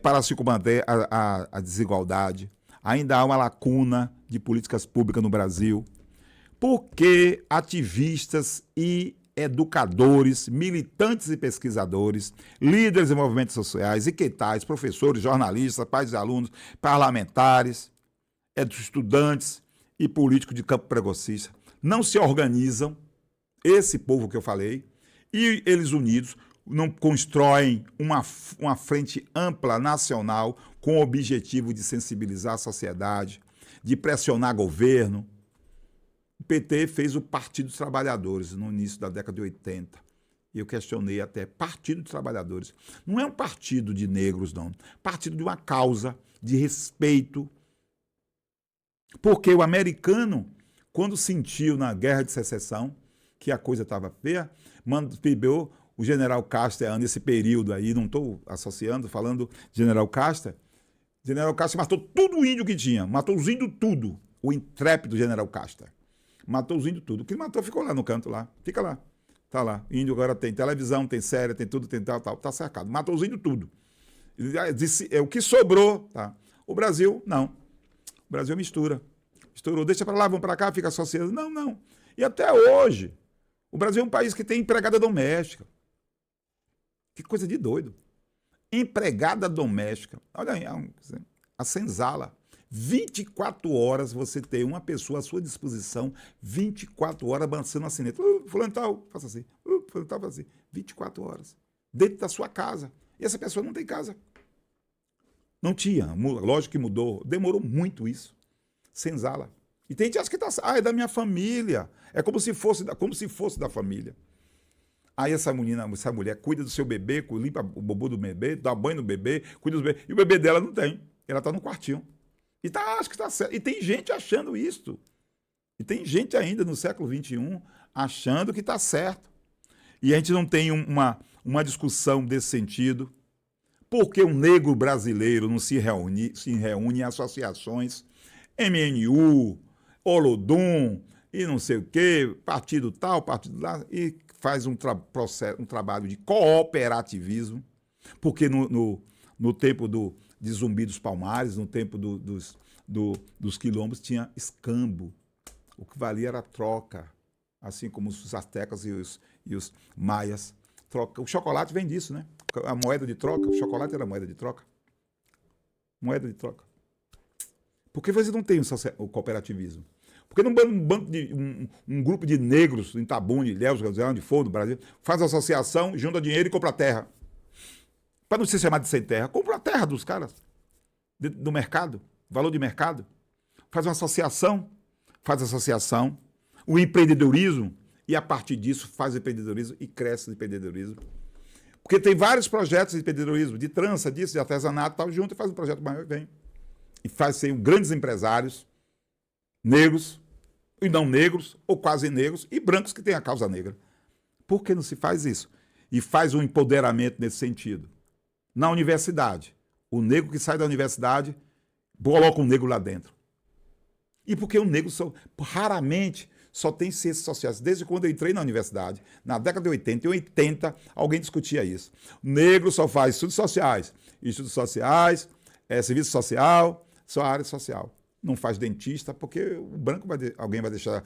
para se combater a desigualdade, ainda há uma lacuna de políticas públicas no Brasil, porque ativistas e educadores, militantes e pesquisadores, líderes de movimentos sociais, equetais, professores, jornalistas, pais de alunos, parlamentares, estudantes e políticos de campo progressista não se organizam, esse povo que eu falei, e eles unidos não constroem uma frente ampla nacional com o objetivo de sensibilizar a sociedade, de pressionar governo. O PT fez o Partido dos Trabalhadores no início da década de 80. E eu questionei até, Partido dos Trabalhadores. Não é um partido de negros, não. Partido de uma causa, de respeito. Porque o americano, quando sentiu na Guerra de Secessão que a coisa estava feia, mandou o general Custer, nesse período aí, não estou associando, falando general Custer. General Custer matou todo o índio que tinha, matou os índios tudo, o intrépido general Custer. Matou os índios tudo. O que matou ficou lá no canto, lá. Fica lá. Tá lá. Índio agora tem televisão, tem série, tem tudo, tem tal. Tá cercado. Matou os índios tudo. Disse, o que sobrou, tá? O Brasil, não. O Brasil mistura. Misturou. Deixa para lá, vamos para cá, fica associado. Não, não. E até hoje, o Brasil é um país que tem empregada doméstica. Que coisa de doido. Empregada doméstica. Olha aí, a senzala. 24 horas você tem uma pessoa à sua disposição, 24 horas balançando a sineta. Fulano tal, faça assim. Fulano tal, faça assim. 24 horas. Dentro da sua casa. E essa pessoa não tem casa. Não tinha. Lógico que mudou. Demorou muito isso. Senzala. E tem gente que acha que tá, é da minha família. É como se fosse da família. Aí essa mulher cuida do seu bebê, limpa o bobo do bebê, dá banho no bebê, cuida do bebê. E o bebê dela não tem. Ela está no quartinho. E acho que está certo. E tem gente achando isso. E tem gente ainda no século XXI achando que está certo. E a gente não tem uma discussão desse sentido. Por que o negro brasileiro não se reúne em associações, MNU, Olodum, e não sei o quê, partido tal, partido lá, e faz um trabalho de cooperativismo, porque no tempo de Zumbi dos Palmares, no tempo dos quilombos, tinha escambo. O que valia era troca, assim como os astecas e os maias. Troca. O chocolate vem disso, né? A moeda de troca, o chocolate era moeda de troca. Moeda de troca. Por que você não tem o cooperativismo? Porque um grupo de negros em Itabuna, Ilhéus, onde for, no Brasil, faz associação, junta dinheiro e compra terra. Para não ser chamado de sem terra, compra a terra dos caras, do mercado, valor de mercado. Faz uma associação, o empreendedorismo, e a partir disso faz o empreendedorismo e cresce o empreendedorismo. Porque tem vários projetos de empreendedorismo, de trança, disso, de artesanato, tal, junto e faz um projeto maior e vem. E faz ser grandes empresários, negros, e não negros, ou quase negros, e brancos que têm a causa negra. Por que não se faz isso? E faz um empoderamento nesse sentido. Na universidade, o negro que sai da universidade coloca um negro lá dentro. E porque o negro raramente só tem ciências sociais. Desde quando eu entrei na universidade, na década de 80 e 80, alguém discutia isso. O negro só faz estudos sociais, serviço social, só área social. Não faz dentista, porque o branco alguém vai deixar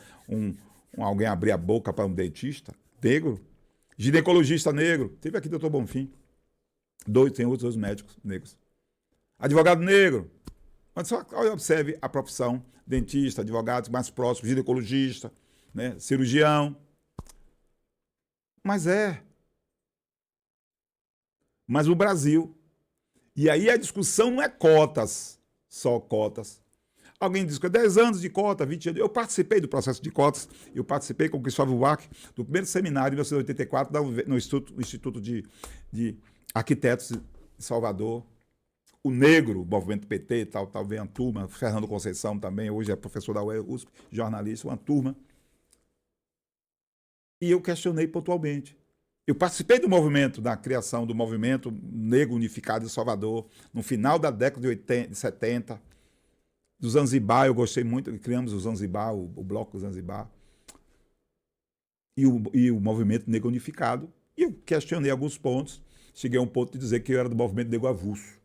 alguém abrir a boca para um dentista negro. Ginecologista negro. Teve aqui o doutor Bonfim. Tem outros dois médicos negros. Advogado negro. Mas só observe a profissão. Dentista, advogado mais próximo, ginecologista, né? Cirurgião. Mas o Brasil. E aí a discussão não é cotas, só cotas. Alguém diz que 10 anos de cota, 20 anos. Eu participei do processo de cotas, eu participei com o Cristóvão Buarque do primeiro seminário em 1984 no Instituto de Arquitetos de Salvador. O negro, o movimento PT, tal, vem a turma, Fernando Conceição também, hoje é professor da USP, jornalista, uma turma. E eu questionei pontualmente. Eu participei do movimento, da criação do movimento negro unificado em Salvador, no final da década de 70. Do Zanzibar, eu gostei muito, criamos o Zanzibar, o Bloco Zanzibar. E o movimento negro unificado. E eu questionei alguns pontos, cheguei a um ponto de dizer que eu era do movimento negro avulso.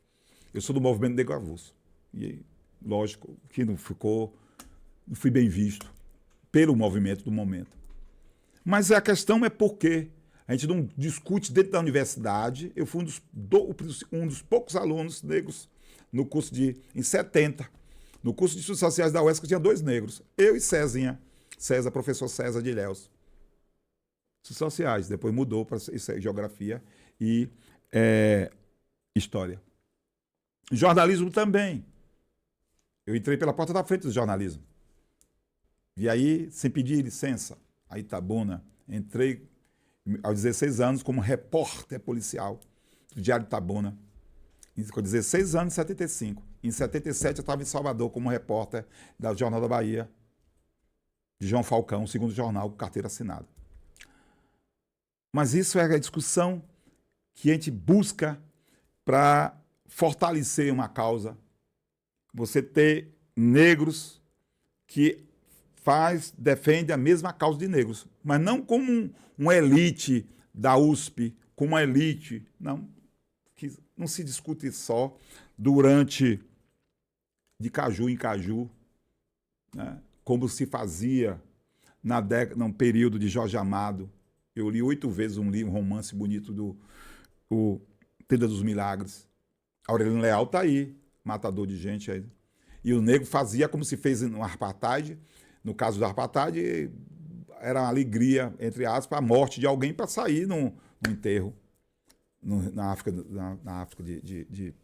Eu sou do movimento negro avulso. E, lógico, que não fui bem visto pelo movimento do momento. Mas a questão é por quê? A gente não discute dentro da universidade. Eu fui um dos poucos alunos negros no curso em 70. No curso de Estudos Sociais da UESC tinha 2 negros. Eu e Cezinha. Professor César de Ilhéus. Estudos Sociais. Depois mudou para Geografia e História. Jornalismo também. Eu entrei pela porta da frente do jornalismo. E aí, sem pedir licença, a Itabuna, entrei aos 16 anos como repórter policial do Diário Itabuna. Com 16 anos, em 75. Em 77, eu estava em Salvador como repórter do Jornal da Bahia, de João Falcão, segundo jornal, carteira assinada. Mas isso é a discussão que a gente busca para fortalecer uma causa. Você ter negros que defende a mesma causa de negros, mas não como uma elite da USP, como uma elite, não, que não se discute só durante de caju em caju, né, como se fazia no período de Jorge Amado. Eu li 8 vezes um romance bonito do Tenda dos Milagres. Aureliano Leal está aí, matador de gente aí. E o negro fazia como se fez no apartheid. No caso do apartheid, era uma alegria, entre aspas, a morte de alguém para sair no enterro na África de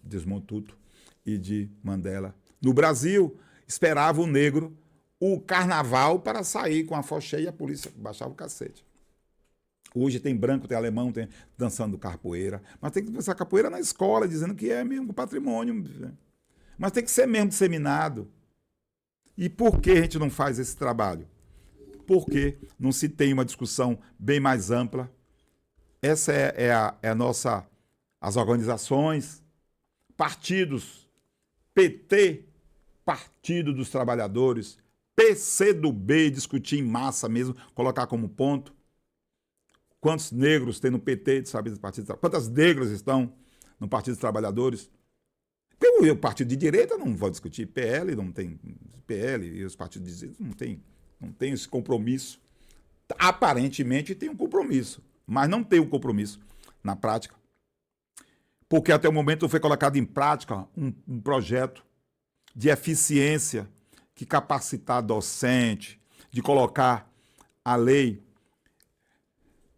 Desmond Tutu e de Mandela. No Brasil, esperava o negro o carnaval para sair com a foché e a polícia baixava o cacete. Hoje tem branco, tem alemão, tem dançando capoeira, mas tem que dançar capoeira na escola, dizendo que é mesmo patrimônio. Mas tem que ser mesmo disseminado. E por que a gente não faz esse trabalho? Porque não se tem uma discussão bem mais ampla. Essa é a nossa... As organizações, partidos, PT, Partido dos Trabalhadores, PCdoB, discutir em massa mesmo, colocar como ponto. Quantos negros tem no PT, sabe, do Partido dos Trabalhadores? Quantas negras estão no Partido dos Trabalhadores? O partido de direita não vou discutir, PL não tem, PL e os partidos de direita não tem esse compromisso. Aparentemente tem um compromisso, mas não tem um compromisso na prática. Porque até o momento foi colocado em prática um projeto de eficiência que capacitar docente, de colocar a lei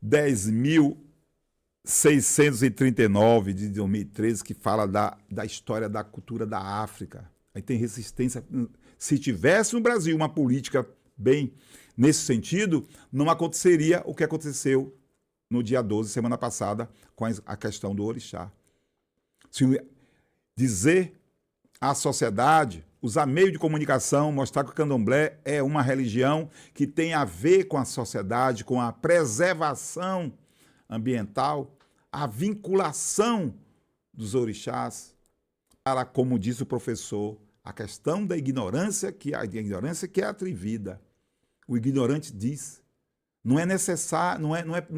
10.639 de 2013, que fala da história da cultura da África. Aí tem resistência. Se tivesse no Brasil uma política bem nesse sentido, não aconteceria o que aconteceu no dia 12, semana passada, com a questão do orixá. Se dizer à sociedade, usar meio de comunicação, mostrar que o candomblé é uma religião que tem a ver com a sociedade, com a preservação ambiental, a vinculação dos orixás para, como disse o professor, a questão da ignorância que é atrevida. O ignorante diz, não é necessário, não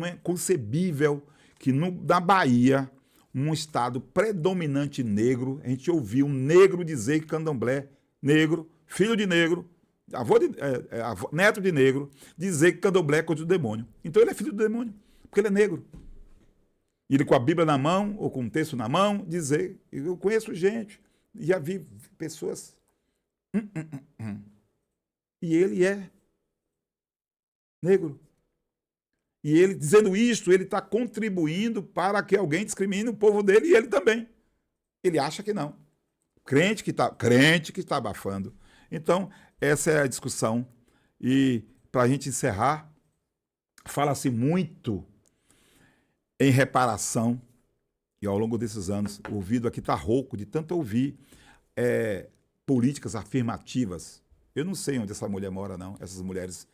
é concebível que na Bahia, um estado predominante negro, a gente ouviu um negro dizer que candomblé, negro, filho de negro, neto de negro, dizer que candomblé é coisa do demônio. Então ele é filho do demônio, porque ele é negro. E ele com a Bíblia na mão, ou com um texto na mão, dizer, eu conheço gente, já vi pessoas, e ele é negro. E ele, dizendo isto, ele está contribuindo para que alguém discrimine o povo dele e ele também. Ele acha que não. Crente que está abafando. Então, essa é a discussão. E, para a gente encerrar, fala-se muito em reparação. E, ao longo desses anos, o ouvido aqui está rouco de tanto ouvir políticas afirmativas. Eu não sei onde essa mulher mora, não. Essas mulheres...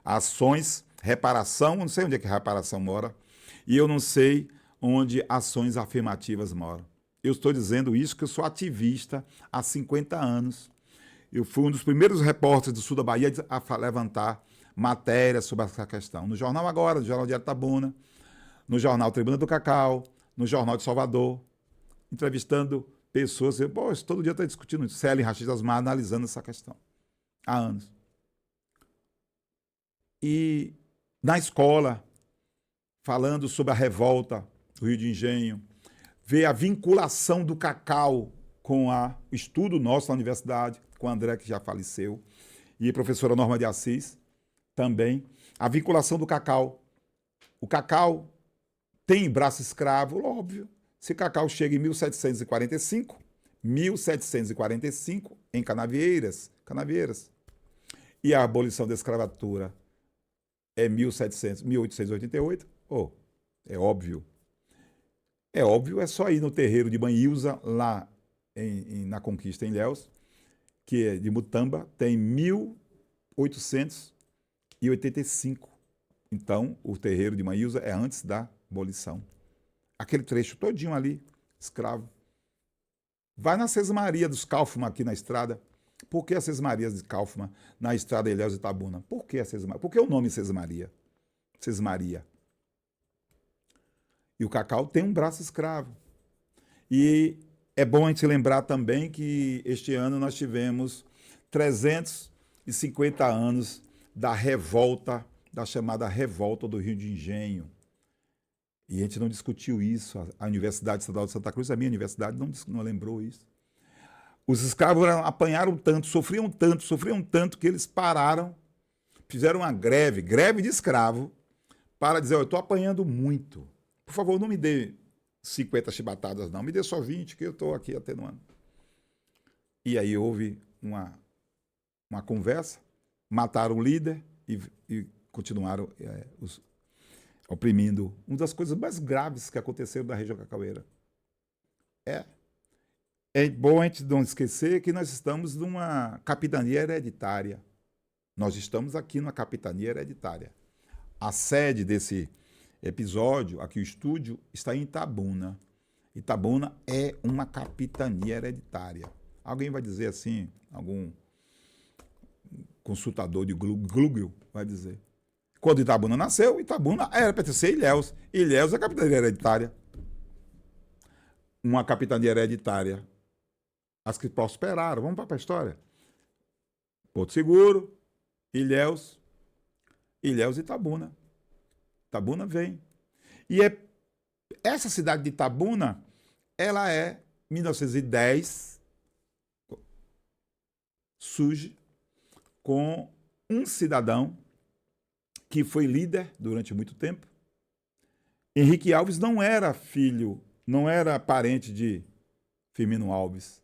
ações... reparação, eu não sei onde é que a reparação mora, e eu não sei onde ações afirmativas moram. Eu estou dizendo isso porque eu sou ativista há 50 anos. Eu fui um dos primeiros repórteres do sul da Bahia a levantar matérias sobre essa questão. No Jornal Agora, no Jornal Diário Tabuna, no Jornal Tribuna do Cacau, no Jornal de Salvador, entrevistando pessoas. Todo dia está discutindo isso. Célia Rachid Asmar analisando essa questão. Há anos. E na escola, falando sobre a revolta do Rio de Engenho, ver a vinculação do cacau com o estudo nosso na universidade, com a André, que já faleceu, e a professora Norma de Assis também, a vinculação do cacau. O cacau tem braço escravo, óbvio. Se cacau chega em 1745, em Canavieiras, e a abolição da escravatura é 1888, é óbvio. É óbvio, é só ir no terreiro de Banhilza, lá na Conquista, em Ilhéus, que é de Mutamba, tem 1885. Então, o terreiro de Banhilza é antes da abolição. Aquele trecho todinho ali, escravo. Vai na Sesmaria dos Kaufmann aqui na estrada, Por que a Sesmaria de Kaufmann na estrada Ilhéus e Itabuna? Por que a Sesmaria? Por que o nome Sesmaria? Sesmaria. E o cacau tem um braço escravo. E é bom a gente lembrar também que este ano nós tivemos 350 anos da revolta, da chamada revolta do Rio de Engenho. E a gente não discutiu isso. A Universidade Estadual de Santa Cruz, a minha universidade, não lembrou isso. Os escravos apanharam tanto, sofriam tanto, que eles pararam, fizeram uma greve de escravo, para dizer, eu estou apanhando muito. Por favor, não me dê 50 chibatadas, não. Me dê só 20, que eu estou aqui atenuando. E aí houve uma conversa, mataram o líder e continuaram oprimindo. Uma das coisas mais graves que aconteceram na região cacaueira. É bom a gente não esquecer que nós estamos numa capitania hereditária. Nós estamos aqui numa capitania hereditária. A sede desse episódio, aqui o estúdio, está em Itabuna. Itabuna é uma capitania hereditária. Alguém vai dizer assim, algum consultador de Google vai dizer. Quando Itabuna nasceu, Itabuna era pertencer a Ilhéus. Ilhéus é a capitania hereditária. Uma capitania hereditária. As que prosperaram. Vamos para a história. Porto Seguro, Ilhéus e Itabuna. Itabuna vem. E essa cidade de Itabuna, ela é, 1910, surge com um cidadão que foi líder durante muito tempo. Henrique Alves não era filho, não era parente de Firmino Alves.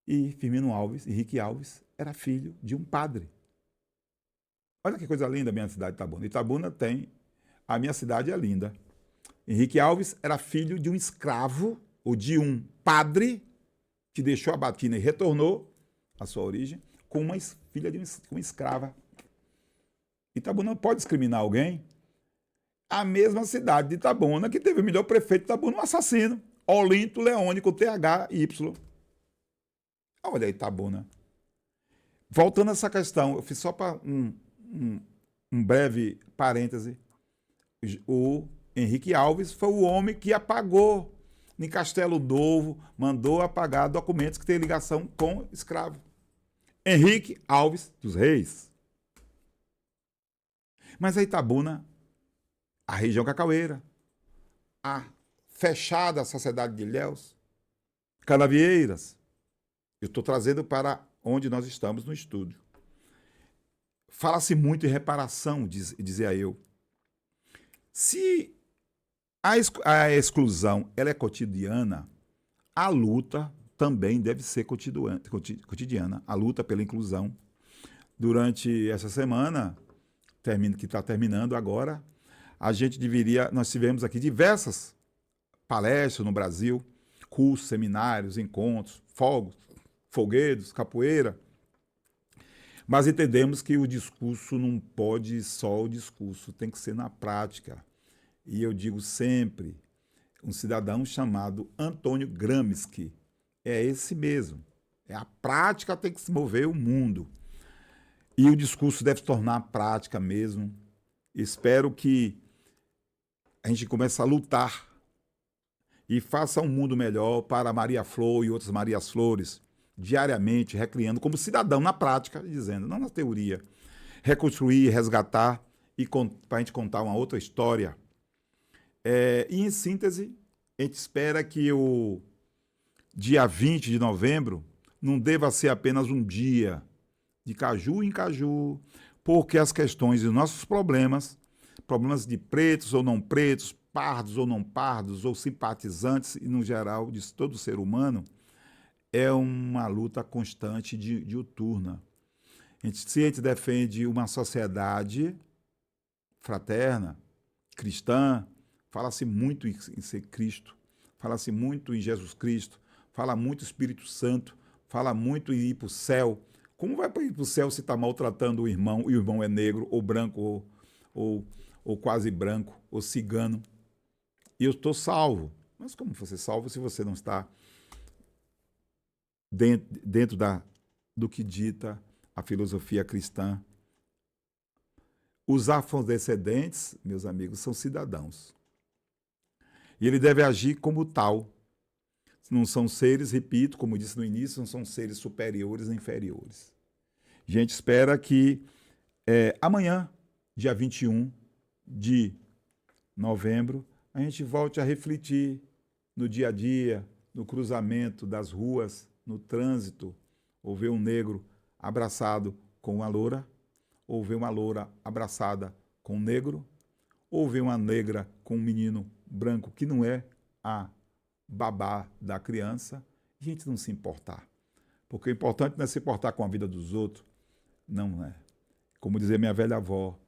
E Firmino Alves, Henrique Alves, era filho de um padre. Olha que coisa linda a minha cidade, Itabuna. Itabuna tem... A minha cidade é linda. Henrique Alves era filho de um escravo, ou de um padre, que deixou a batina e retornou à sua origem, com uma filha de uma escrava. Itabuna não pode discriminar alguém. A mesma cidade de Itabuna, que teve o melhor prefeito de Itabuna, um assassino. Olinto Leone, com THY. Olha aí, Itabuna. Voltando a essa questão, eu fiz só para um breve parêntese. O Henrique Alves foi o homem que apagou em Castelo Novo, mandou apagar documentos que têm ligação com escravo. Henrique Alves dos Reis. Mas a Itabuna, a região cacaueira, a fechada sociedade de Ilhéus, Canavieiras. Eu estou trazendo para onde nós estamos no estúdio. Fala-se muito em reparação, dizia eu. Se a exclusão ela é cotidiana, a luta também deve ser cotidiana. A luta pela inclusão. Durante essa semana, que está terminando agora, nós tivemos aqui diversas palestras no Brasil, cursos, seminários, encontros, fogueiros, capoeira. Mas entendemos que o discurso não pode só o discurso, tem que ser na prática. E eu digo sempre, um cidadão chamado Antônio Gramsci, é esse mesmo. É a prática que tem que se mover o mundo. E o discurso deve se tornar prática mesmo. Espero que a gente comece a lutar e faça um mundo melhor para Maria Flor e outras Marias Flores, diariamente, recriando como cidadão na prática, dizendo, não na teoria, reconstruir, resgatar e para a gente contar uma outra história. E, em síntese, a gente espera que o dia 20 de novembro não deva ser apenas um dia de caju em caju, porque as questões dos nossos problemas de pretos ou não pretos, pardos ou não pardos, ou simpatizantes, e no geral de todo ser humano, é uma luta constante diuturna. Se a gente defende uma sociedade fraterna, cristã, fala-se muito em ser Cristo, fala-se muito em Jesus Cristo, fala muito Espírito Santo, fala muito em ir para o céu. Como vai ir para o céu se está maltratando o irmão, e o irmão é negro, ou branco, ou quase branco, ou cigano? E eu estou salvo. Mas como você é salvo se você não está dentro do que dita a filosofia cristã. Os afrodescendentes, meus amigos, são cidadãos. E ele deve agir como tal. Não são seres, repito, como disse no início, não são seres superiores nem inferiores. A gente espera que amanhã, dia 21 de novembro, a gente volte a refletir no dia a dia, no cruzamento das ruas, no trânsito, ou ver um negro abraçado com uma loura, ou ver uma loura abraçada com um negro, ou ver uma negra com um menino branco que não é a babá da criança, e a gente não se importar. Porque o importante não é se importar com a vida dos outros, não é. Como dizia minha velha avó,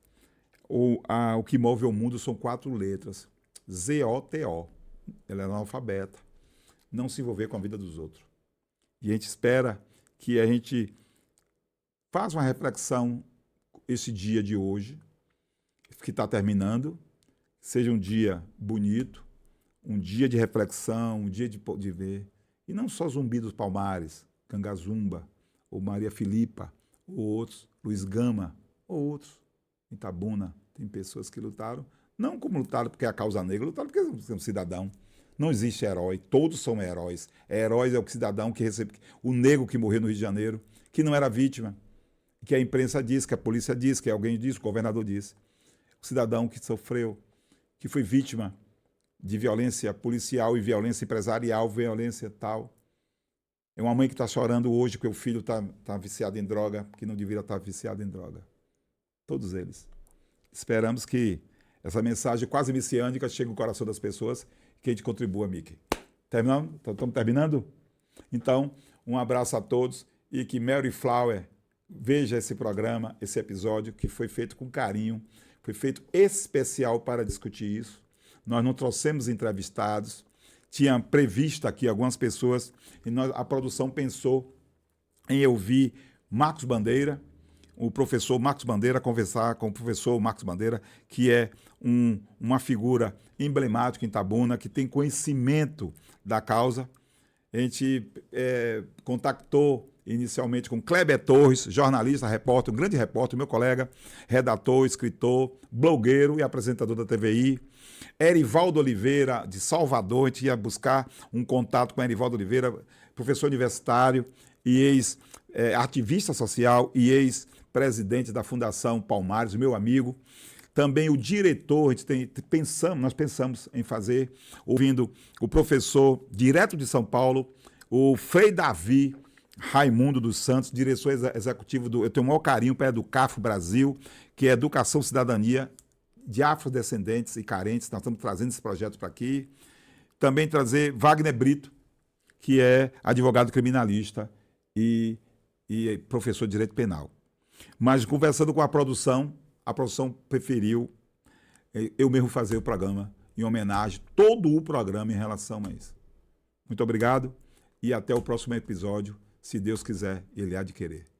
o que move o mundo são 4 letras, Z-O-T-O. Ela é analfabeta. Não se envolver com a vida dos outros. E a gente espera que a gente faça uma reflexão esse dia de hoje, que está terminando, seja um dia bonito, um dia de reflexão, um dia de ver. E não só Zumbi dos Palmares, Cangazumba, ou Maria Filipa, ou outros, Luiz Gama, ou outros. Em Itabuna tem pessoas que lutaram, não como lutaram porque é a causa negra, lutaram porque são cidadão. Não existe herói, todos são heróis. Heróis é o cidadão que recebe, o negro que morreu no Rio de Janeiro, que não era vítima, que a imprensa diz, que a polícia diz, que alguém diz, o governador diz. O cidadão que sofreu, que foi vítima de violência policial e violência empresarial, violência tal. É uma mãe que está chorando hoje porque o filho está viciado em droga, que não deveria estar viciado em droga. Todos eles. Esperamos que essa mensagem quase messiânica chegue no coração das pessoas e que a gente contribua, Mickey. Terminando? Estamos terminando? Então, um abraço a todos e que Mary Flower veja esse programa, esse episódio que foi feito com carinho, foi feito especial para discutir isso. Nós não trouxemos entrevistados, tinha previsto aqui algumas pessoas e a produção pensou em ouvir Marcos Bandeira, o professor Marcos Bandeira, conversar com o professor Marcos Bandeira, que é uma figura emblemática em Itabuna, que tem conhecimento da causa. A gente contactou inicialmente com Kleber Torres, jornalista, repórter, um grande repórter, meu colega, redator, escritor, blogueiro e apresentador da TVI. Erivaldo Oliveira, de Salvador, a gente ia buscar um contato com Erivaldo Oliveira, professor universitário e ex-ativista social e ex-presidente da Fundação Palmares, meu amigo. Também o diretor, nós pensamos em fazer, ouvindo o professor direto de São Paulo, o Frei Davi Raimundo dos Santos, diretor executivo eu tenho o maior carinho para Educafro Brasil, que é Educação e Cidadania de afrodescendentes e carentes. Nós estamos trazendo esse projeto para aqui. Também trazer Wagner Brito, que é advogado criminalista e professor de direito penal. Mas conversando com a produção preferiu eu mesmo fazer o programa em homenagem, todo o programa em relação a isso. Muito obrigado e até o próximo episódio, se Deus quiser, Ele há de querer.